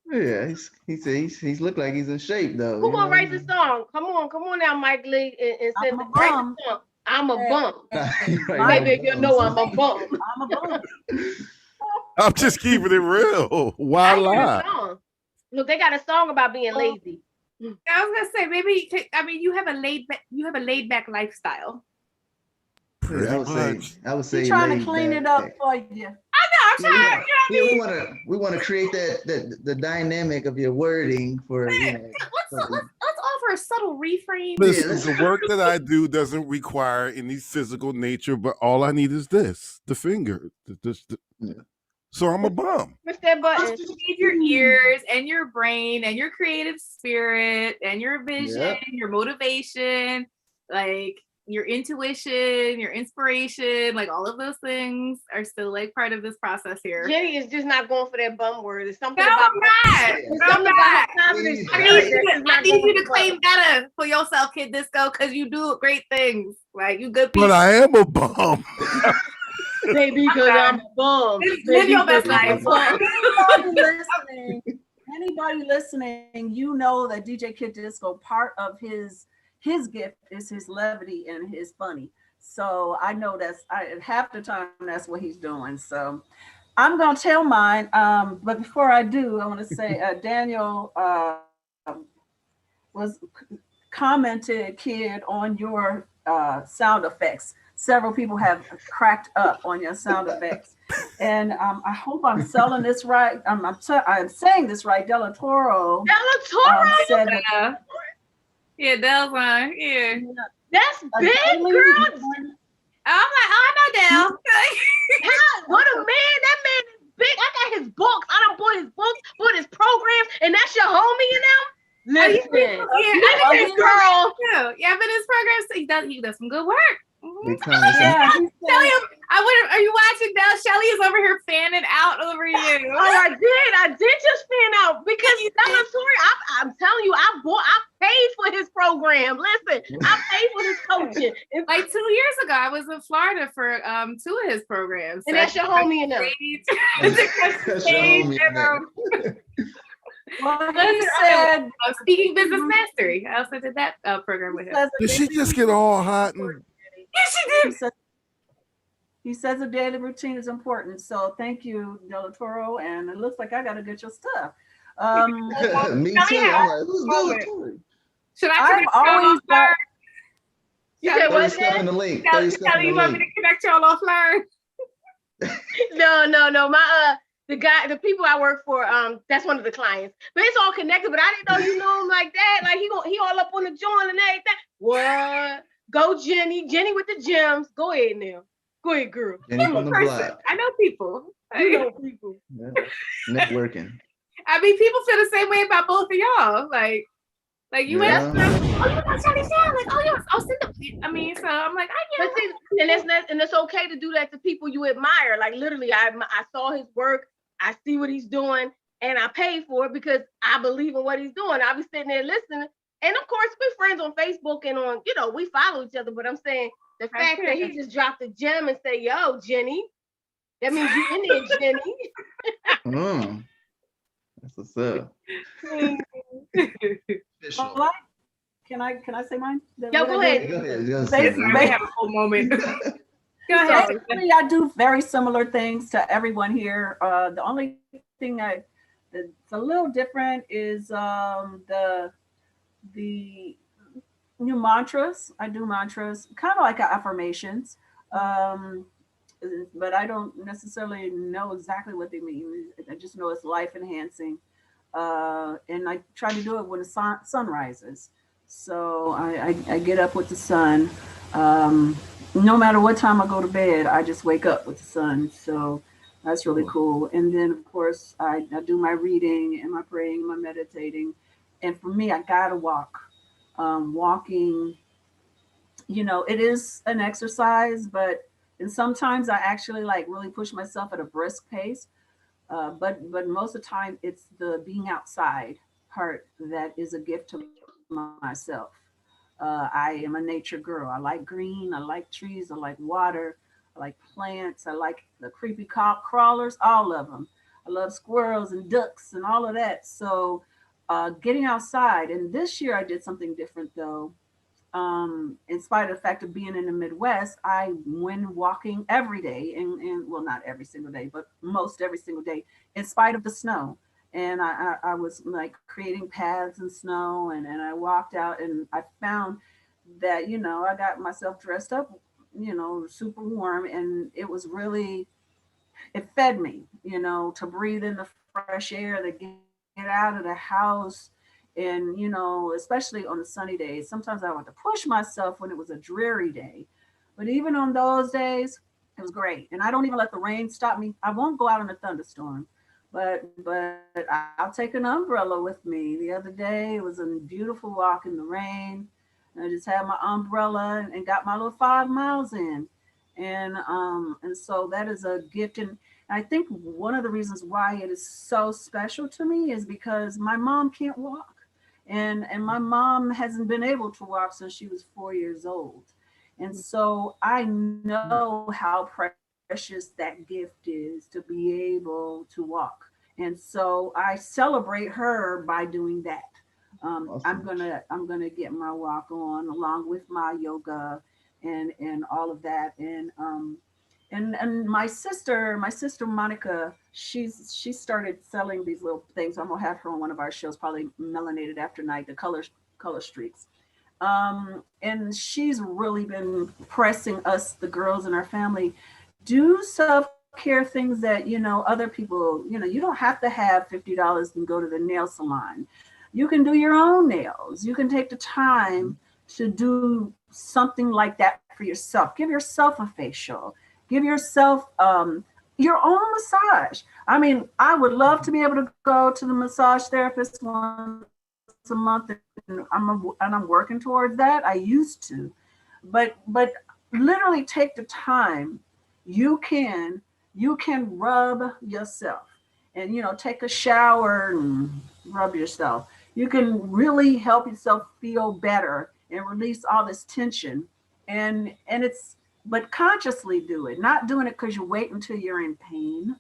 Yeah, he's look like he's in shape though. Who you gonna know? write the song? Come on now, Mike Lee, and send write the song. I'm a bum. Right, Maybe if you know I'm a bum. I'm a bum. I'm just keeping it real. Why I hear the lie? song. Look, they got a song about being lazy. I was gonna say maybe. You have a laid back lifestyle. Yeah, I would say She's trying to laid clean back. it up for you. trying. We want to create the dynamic of your wording for. Let's offer a subtle reframe. Listen, the work that I do doesn't require any physical nature, but all I need is this, the finger. So I'm a bum. Push that button. You need your ears and your brain and your creative spirit and your vision, your motivation, like your intuition, your inspiration, like all of those things are still like part of this process here. Jenny is just not going for that bum word. It's something No, about I'm not. I need you to claim better for yourself, Kid Disco, because you do great things. Like you good people. But I am a bum. Baby, because I'm a bum. Live your best life. Anybody listening, you know that DJ Kid Disco, part of his gift is his levity and his funny. So I know half the time that's what he's doing. So I'm gonna tell mine. But before I do, I want to say Daniel was commented, Kid, on your sound effects. Several people have cracked up on your sound effects, and I hope I'm selling this right. I'm saying this right. Della Toro. Said that, yeah, Dell's on. Yeah, that's big, girl. I'm like, oh, I know Dell. What a man! That man is big. I got his books. I done bought his books, bought his programs, and that's your homie in them. Listen, girl. Yeah, but his programs, he does some good work. Yeah, Shelly, are you watching now? Shelly is over here fanning out over you. Oh, I did just fan out because Della Torre, I'm telling you, I paid for his program. Listen, I paid for his coaching. Like 2 years ago, I was in Florida for 2 of his programs. And that's your homie in them. Well, he said, Speaking Business Mastery. I also did that program with him. Did she just get all hot? Yes, she did. He says a daily routine is important. So thank you, Della Toro. And it looks like I got to get your stuff. Me too. I'm like, who's Della Toro? Should I always got. You said what? In the link. You want me to connect y'all offline? No. The people I work for, that's one of the clients. But it's all connected. But I didn't know you know him like that. Like he all up on the joint and everything. What? Go Jenny with the gems. Go ahead now. Go ahead, girl. Jenny from the block. I know people. You know people. Yeah. Networking. I mean, people feel the same way about both of y'all. Like you asked them, oh, you got Charlie's down. Like, oh, yes, I'll send them. I mean, so I'm like, I get it. And it's okay to do that to people you admire. Like literally, I saw his work. I see what he's doing, and I pay for it because I believe in what he's doing. I'll be sitting there listening. And of course, we're friends on Facebook and on, we follow each other. But I'm saying the fact that he just dropped a gem and say, yo, Jenny, that means you in there, Jenny. That's what's up. Can I say mine? Yo, go ahead. I have a whole moment. Go ahead. Basically, I do very similar things to everyone here. The only thing that's a little different is the new mantras. I do mantras, kind of like affirmations, but I don't necessarily know exactly what they mean. I just know it's life enhancing, and I try to do it when the sun rises. So I get up with the sun. No matter what time I go to bed, I just wake up with the sun. So that's really cool. And then, of course, I do my reading and my praying and my meditating. And for me, I gotta walk. Walking, it is an exercise, and sometimes I actually really push myself at a brisk pace. But most of the time, it's the being outside part that is a gift to myself. I am a nature girl. I like green. I like trees. I like water. I like plants. I like the creepy crawlers, all of them. I love squirrels and ducks and all of that. So getting outside. And this year I did something different though. In spite of the fact of being in the Midwest, I went walking every day and well, not every single day, but most every single day, in spite of the snow. And I was like creating paths in snow and I walked out and I found that, I got myself dressed up, super warm. And it was really, it fed me, you know, to breathe in the fresh air, to get out of the house. And, you know, especially on the sunny days, sometimes I want to push myself when it was a dreary day. But even on those days, it was great. And I don't even let the rain stop me. I won't go out in a thunderstorm, but I'll take an umbrella with me. The other day, it was a beautiful walk in the rain. I just had my umbrella and got my little 5 miles in. And so that is a gift. And I think one of the reasons why it is so special to me is because my mom can't walk. And my mom hasn't been able to walk since she was 4 years old. And so I know how precious that gift is to be able to walk. And so I celebrate her by doing that. Awesome. I'm gonna get my walk on along with my yoga and all of that. And my sister Monica, she started selling these little things. I'm gonna have her on one of our shows, probably Melanated After Night, the color streaks. And she's really been pressing us, the girls in our family, do self-care things that, you know, other people, you know, you don't have to have $50 and go to the nail salon. You can do your own nails. You can take the time to do something like that for yourself. Give yourself a facial. Give yourself your own massage. I mean, I would love to be able to go to the massage therapist once a month, and I'm working towards that. I used to, but literally take the time. You can rub yourself, and you know, take a shower and rub yourself. You can really help yourself feel better and release all this tension, and it's. But consciously do it, not doing it because you wait until you're in pain,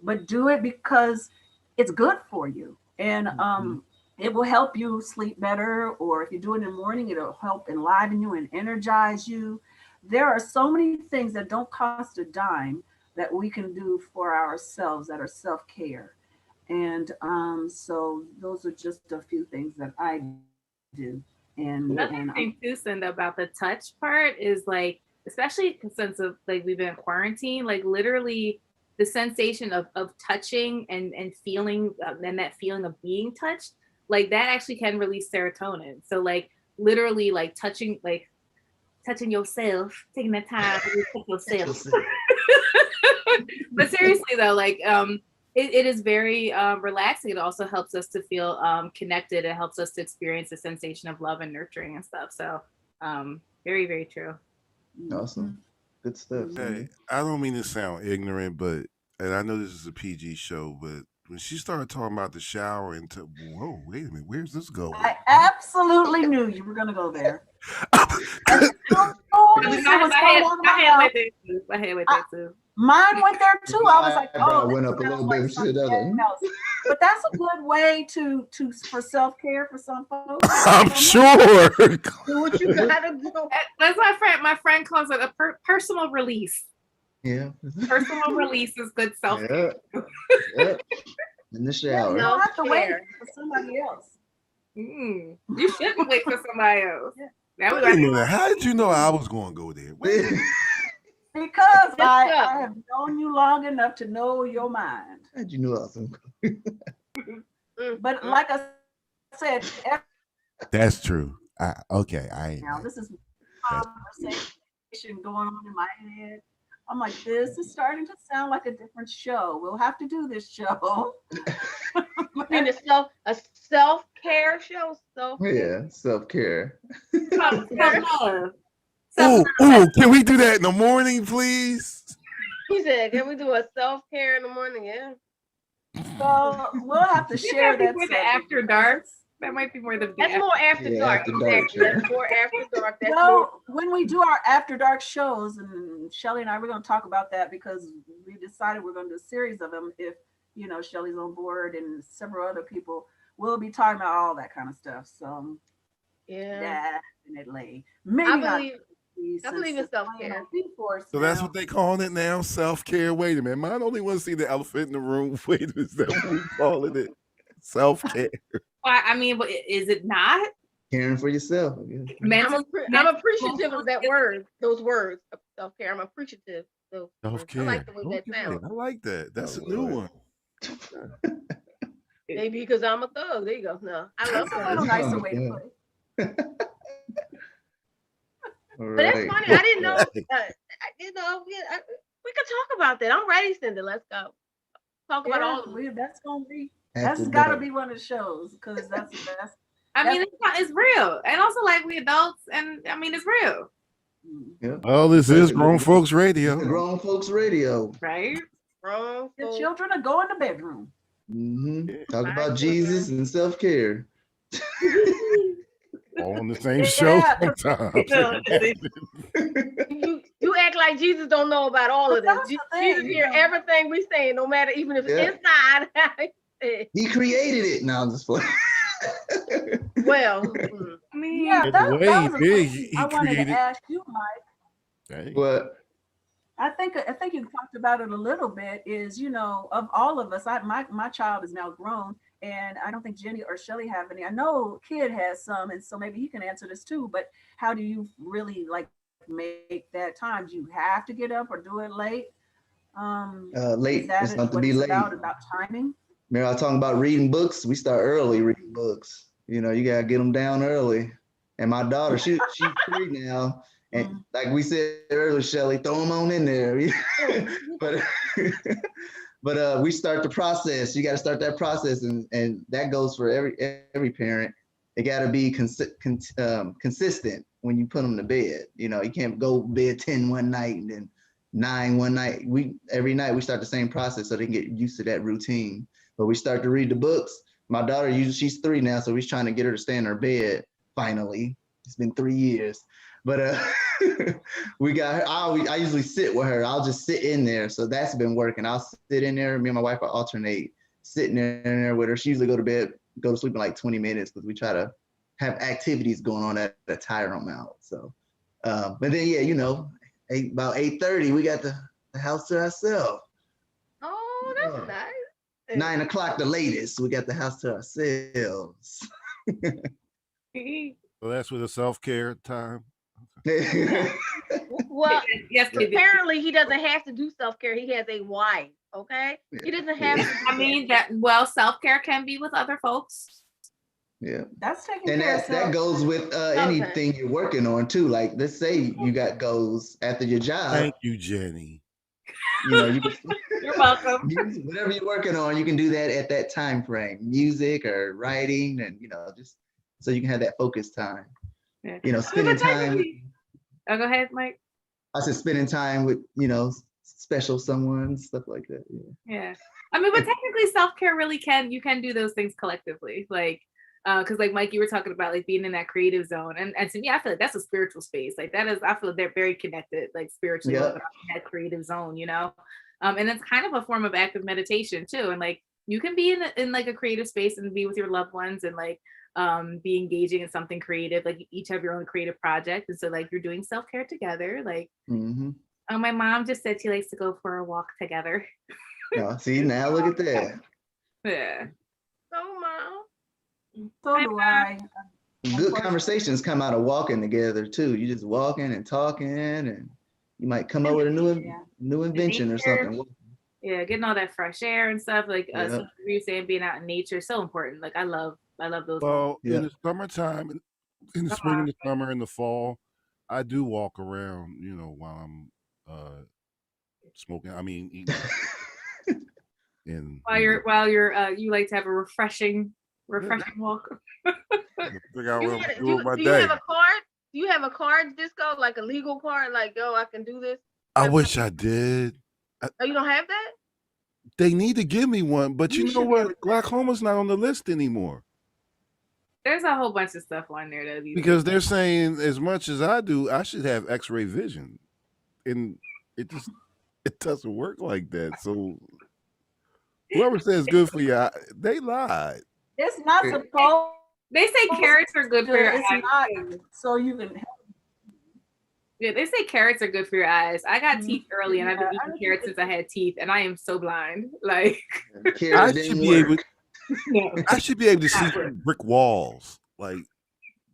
but do it because it's good for you. And it will help you sleep better. Or if you do it in the morning, it'll help enliven you and energize you. There are so many things that don't cost a dime that we can do for ourselves that are self-care. And so those are just a few things that I do. And another thing too, Cinda, about the touch part is like, especially since of like we've been in quarantine, like literally the sensation of touching and feeling and that feeling of being touched, like that actually can release serotonin. So like literally like touching yourself, taking that time to touch yourself. But seriously though, like it is very relaxing. It also helps us to feel connected. It helps us to experience the sensation of love and nurturing and stuff. So very, very true. Awesome. Good stuff. Hey, I don't mean to sound ignorant, but, and I know this is a PG show, but when she started talking about the shower and whoa, wait a minute, where's this going? I absolutely knew you were going to go there. Mine went there too. I was like, oh, went up a little bit. But that's a good way to for self-care for some folks. I'm sure. Do what you gotta do. That's my friend calls it a personal release. Yeah. Personal release is good self-care. Yeah. In the shower. You don't have to wait for somebody else. You shouldn't wait for somebody else. Yeah. Wait a minute, how did you know I was going to go there? Because I have known you long enough to know your mind. How'd you know I was going to But like I said, that's true. Now this is conversation going on in my head. I'm like, this is starting to sound like a different show. We'll have to do this show. You mean a self-care show? Yeah, self-care. Oh, can we do that in the morning, please? He said, can we do a self-care in the morning? Yeah. So we'll have to share that. The after dark. That might be more than that's more after dark. Exactly. That's more after dark. That's when we do our after dark shows, and Shelly and I, we're going to talk about that because we decided we're going to do a series of them. If you know Shelly's on board and several other people, we'll be talking about all that kind of stuff. So yeah, definitely. I believe in self-care. So that's what they calling it now, self-care. Wait a minute, mine only want to see the elephant in the room. Wait a minute, is that what we calling it? Self-care. I mean, but is it not? Caring for yourself. I'm appreciative of that word, those words of self-care. I'm appreciative So Self-care. I like the way that Okay, sounds. I like that. That's a new one. Maybe because I'm a thug. There you go. No, I love That's a little that. nicer way to put it. But that's funny. I didn't know. We could talk about that. I'm ready, Cindy. Let's go. Talk about all of it. That's gonna be. After That's got to dark. be one of the shows because that's the best. I mean, it's real, and also like we adults, and I mean, it's real, Yeah. Oh, this is Grown Folks Radio. It's Grown Folks Radio. right? The children are going to bedroom. Talk about Jesus and self-care. All on the same show sometimes. You act like Jesus don't know about all of this. Jesus hear everything we saying, no matter even if it's inside. He created it. Now I'm just playing. Well, I mean, that was a big. question He I wanted created. to ask you, Mike. What? I think you talked about it a little bit. Is of all of us, my child is now grown, and I don't think Jenny or Shelly have any. I know Kid has some, and so maybe he can answer this too. But how do you really make that time? Do you have to get up or do it late? Late. It's not to be late. About timing. Remember, I was talking about reading books. We start early reading books. You gotta get them down early. And my daughter, she's 3 now, and like we said earlier, Shelly, throw them on in there. but we start the process. You got to start that process, and that goes for every parent. It got to be consistent when you put them to bed. You can't go bed 10 one night and then 9 one night. Every night we start the same process so they can get used to that routine. But we start to read the books. My daughter, she's 3 now, so we're trying to get her to stay in her bed. Finally, it's been 3 years, but we got her. I usually sit with her. I'll just sit in there, so that's been working. I'll sit in there. Me and my wife will alternate sitting in there with her. She usually go to sleep in like 20 minutes because we try to have activities going on that tire them out. So, but then about 8:30, we got the house to ourselves. Oh, that's nice. 9 o'clock the latest. We got the house to ourselves. So that's with a self-care time. Well, yes, apparently he doesn't have to do self-care. He has a wife. Okay, he doesn't have to. I mean self-care can be with other folks. Yeah, that's taking and care of that goes with anything you're working on too. Like, let's say you got goals after your job. Thank you, Jenny. You can, you're welcome. Whatever you're working on, you can do that at that time frame, music or writing, and just so you can have that focus time. Yeah. Spending time. Oh, go ahead, Mike. I said spending time with special someone, stuff like that. Yeah. I mean, but technically, self-care really you can do those things collectively, because Mike, you were talking about being in that creative zone, and to me, I feel like that's a spiritual space. I feel they're very connected, spiritually, in that creative zone, and it's kind of a form of active meditation too. And you can be in a creative space and be with your loved ones and be engaging in something creative. You each have your own creative project, and so you're doing self-care together. My mom just said she likes to go for a walk together. See, now look at that. Yeah. So, Mom. So do I. Good conversations come out of walking together too. You just walking and talking, and you might come up with a new invention or something. Yeah, getting all that fresh air and stuff. You saying being out in nature is so important. I love those. Well, in the summertime, in the spring and the summer and the fall, I do walk around, while I'm smoking. I mean, eating. And while you're you like to have a refreshing walk. Figure out what I'm Do doing with my you day. have a card? Do you have a card, Disco, like a legal card? I can do this. I wish I did. Oh, you don't have that? They need to give me one, but you know what? Glaucoma's not on the list anymore. There's a whole bunch of stuff on there that Because they're saying as much as I do, I should have X-ray vision, and it doesn't work like that. So whoever says good for you, they lied. It's not supposed. They say carrots are good for your eyes. Not, so you can. Yeah, they say carrots are good for your eyes. I got teeth early, and I've been eating carrots since I had teeth, and I am so blind. I should be able. I should be able to see through brick walls.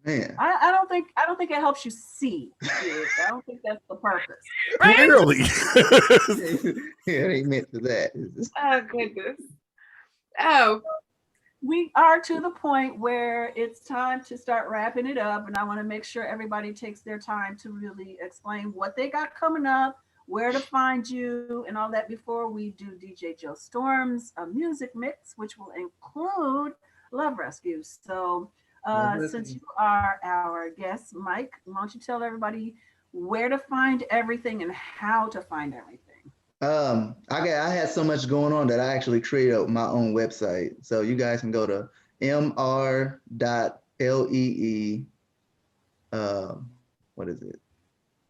Man. I don't think it helps you see. I don't think that's the purpose. Clearly. Yeah, it ain't meant for that. Oh goodness. Oh. We are to the point where it's time to start wrapping it up, and I want to make sure everybody takes their time to really explain what they got coming up, where to find you, and all that before we do DJ Joe Storm's music mix, which will include Love Rescue. So since you are our guest, Mike, why don't you tell everybody where to find everything and how to find everything? I had so much going on that I actually created my own website. So you guys can go to mr.lee. What is it?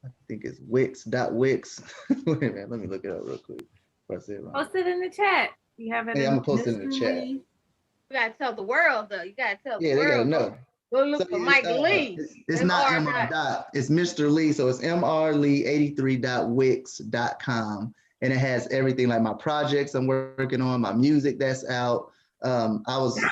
I think it's wix.wix. Wait a minute, let me look it up real quick. Post it in the chat. You have it. Yeah, I'm gonna post it in the chat. You gotta tell the world though. You gotta tell the Yeah, they gotta world. know. Go look for Mike Lee. It's not MR dot. It's Mr. Lee. So it's mrlee83.wix.com. And it has everything like my projects I'm working on, my music that's out. I was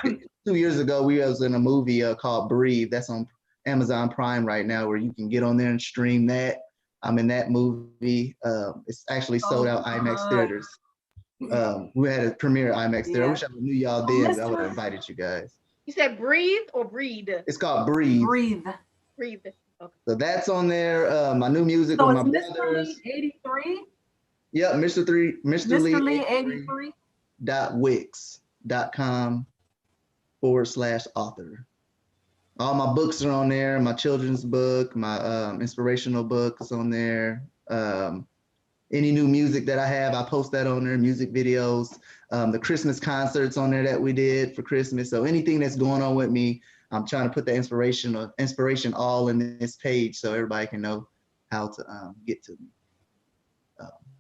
2 years ago, we was in a movie called Breathe. That's on Amazon Prime right now, where you can get on there and stream that. I'm in that movie. It's actually sold out IMAX theaters. We had a premiere at IMAX theater. I wish I knew y'all then. I would have invited you guys. You said breathe or breed? It's called Breathe. Breathe. Breathe. Okay. So that's on there. My new music So with it's my Mr. brothers. Lee 83. Yep, Mr. Lee 83. .wix.com/author. All my books are on there. My children's book, my inspirational book is on there. Any new music that I have, I post that on there. Music videos, the Christmas concerts on there that we did for Christmas. So anything that's going on with me, I'm trying to put the inspiration all in this page so everybody can know how to get to me.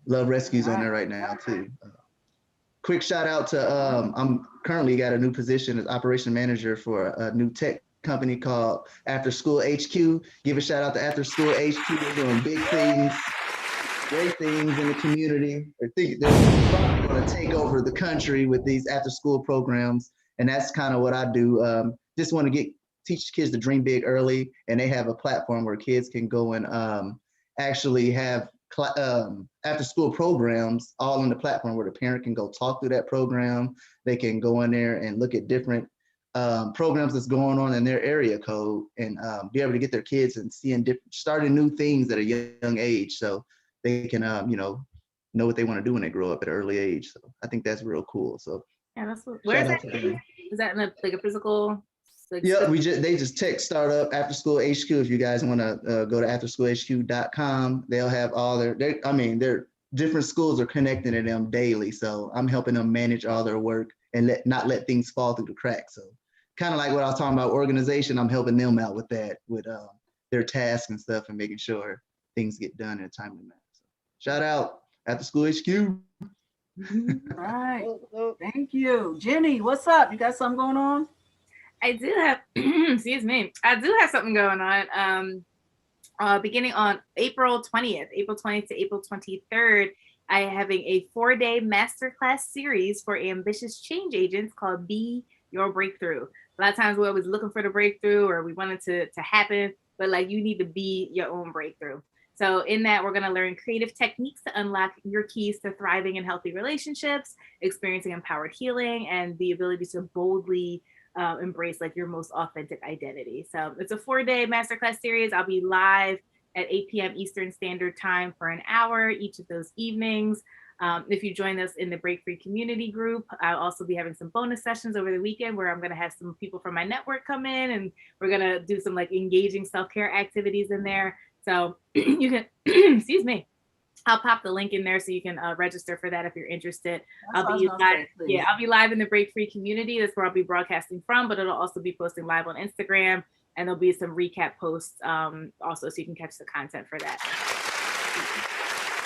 Love Rescue's on there right now too. Quick shout out to I'm currently got a new position as operation manager for a new tech company called After School HQ. Give a shout out to After School HQ. They're doing big things, great things in the community. I think they're probably going to take over the country with these after school programs, and that's kind of what I do. Just want to teach kids to dream big early, and they have a platform where kids can go and actually have after school programs all on the platform where the parent can go talk through that program. They can go in there and look at different programs that's going on in their area code and be able to get their kids and starting new things at a young age so they can know what they want to do when they grow up at an early age. So I think that's real cool. So yeah, that's where is that? Is that in a physical? Yeah, they just text startup After School HQ. If you guys want to go to afterschoolhq.com, they'll have all their different schools are connecting to them daily. So I'm helping them manage all their work and not let things fall through the cracks. So kind of like what I was talking about organization, I'm helping them out with that, with their tasks and stuff and making sure things get done in a timely manner. So shout out After School HQ. Right. Thank you. Jenny, what's up? You got something going on? I do have, excuse me, I do have something going on. Beginning on April 20th to April 23rd, I am having a 4-day masterclass series for ambitious change agents called Be Your Breakthrough. A lot of times we're always looking for the breakthrough or we want it to happen, but like you need to be your own breakthrough. So in that, we're going to learn creative techniques to unlock your keys to thriving in healthy relationships, experiencing empowered healing, and the ability to boldly embrace like your most authentic identity. So it's a 4-day masterclass series. I'll be live at 8 p.m. Eastern Standard Time for an hour each of those evenings. If you join us in the Break Free community group, I'll also be having some bonus sessions over the weekend where I'm going to have some people from my network come in and we're going to do some like engaging self-care activities in there. So you can, excuse me, I'll pop the link in there so you can register for that if you're interested. I'll be live in the Break Free community. That's where I'll be broadcasting from, but it'll also be posting live on Instagram, and there'll be some recap posts also, so you can catch the content for that.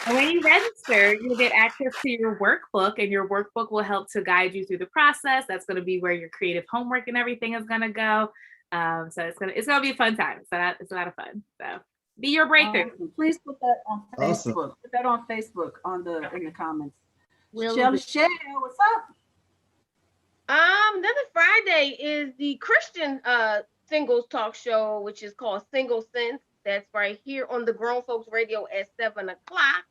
And when you register, you'll get access to your workbook, and your workbook will help to guide you through the process. That's going to be where your creative homework and everything is going to go. So it's gonna be a fun time. So it's a lot of fun. So. Be your breakthrough. Please put that on Facebook. Awesome. Put that on Facebook in the comments. Shell, what's up? Another Friday is the Christian singles talk show, which is called Single Sense. That's right here on the Grown Folks Radio at 7 o'clock.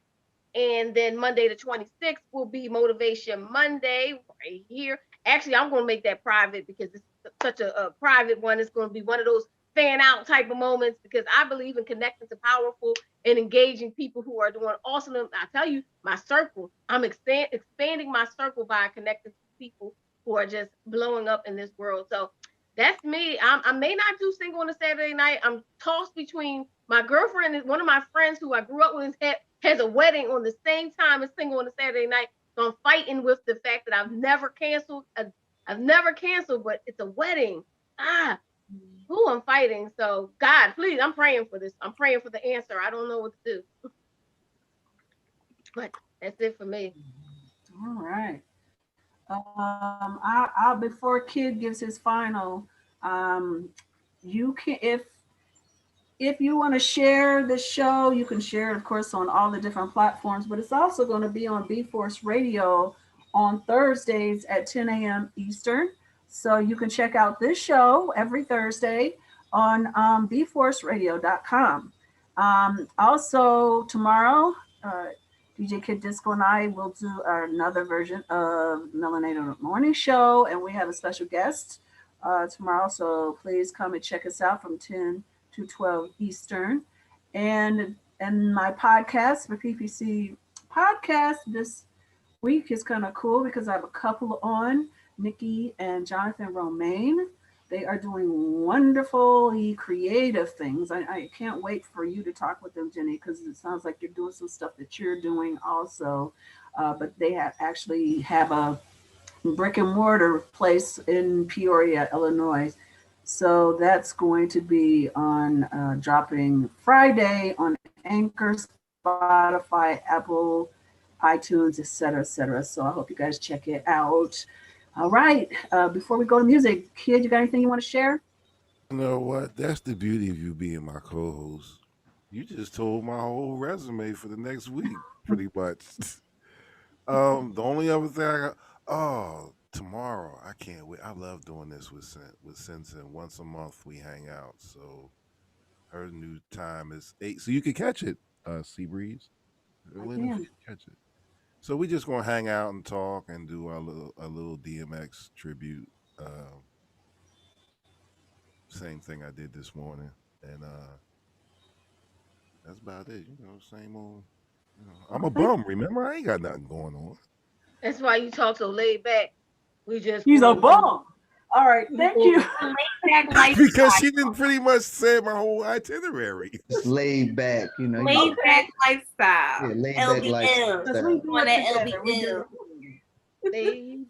And then Monday the 26th will be Motivation Monday right here. Actually, I'm going to make that private because it's such a private one. It's going to be one of those fan out type of moments because I believe in connecting to powerful and engaging people who are doing awesome. I tell you, my circle, I'm expanding my circle by connecting to people who are just blowing up in this world. So that's me. I may not do Single on a Saturday night. I'm tossed between my girlfriend and one of my friends who I grew up with has a wedding on the same time as Single on a Saturday night. So I'm fighting with the fact that I've never canceled, but it's a wedding. Who I'm fighting. So God, please, I'm praying for this. I'm praying for the answer. I don't know what to do. But that's it for me. All right. I'll before Kid gives his final, you can if you want to share the show, you can share it, of course, on all the different platforms, but it's also going to be on B-Force Radio on Thursdays at 10 a.m. Eastern. So you can check out this show every Thursday on bforceradio.com. Also, tomorrow, DJ Kid Disco and I will do another version of Melanated Morning Show, and we have a special guest tomorrow. So please come and check us out from 10 to 12 Eastern. And my podcast, the PPC podcast this week is kind of cool because I have a couple on, Nikki and Jonathan Romaine. They are doing wonderfully creative things. I can't wait for you to talk with them, Jenny, because it sounds like you're doing some stuff that you're doing also. But they actually have a brick and mortar place in Peoria, Illinois. So that's going to be on dropping Friday on Anchor, Spotify, Apple, iTunes, etc., etc. So I hope you guys check it out. All right. Before we go to music, Kid, you got anything you want to share? You know what? That's the beauty of you being my co-host. You just told my whole resume for the next week, pretty much. The only other thing tomorrow, I can't wait. I love doing this with Sensen. Once a month we hang out. So her new time is 8. So you can catch it, Seabreeze. Catch it. So we just gonna hang out and talk and do a little DMX tribute. Same thing I did this morning, and that's about it. Same old. I'm a bum. Remember, I ain't got nothing going on. That's why you talk so laid back. He's a bum. All right, thank you. Because she didn't pretty much say my whole itinerary. Just laid back, Laid back lifestyle. Yeah, laid back lifestyle.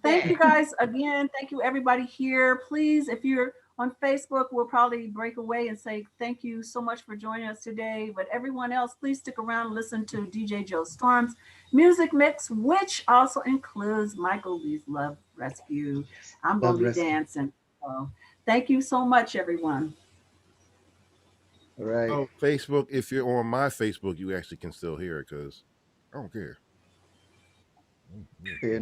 Thank you guys again. Thank you everybody here. Please, if you're on Facebook, we'll probably break away and say thank you so much for joining us today. But everyone else, please stick around and listen to DJ Joe Storm's music mix, which also includes Michael Lee's Love Rescue. I'm going to be dancing. So thank you so much, everyone. All right. Oh, Facebook, if you're on my Facebook, you actually can still hear it because I don't care.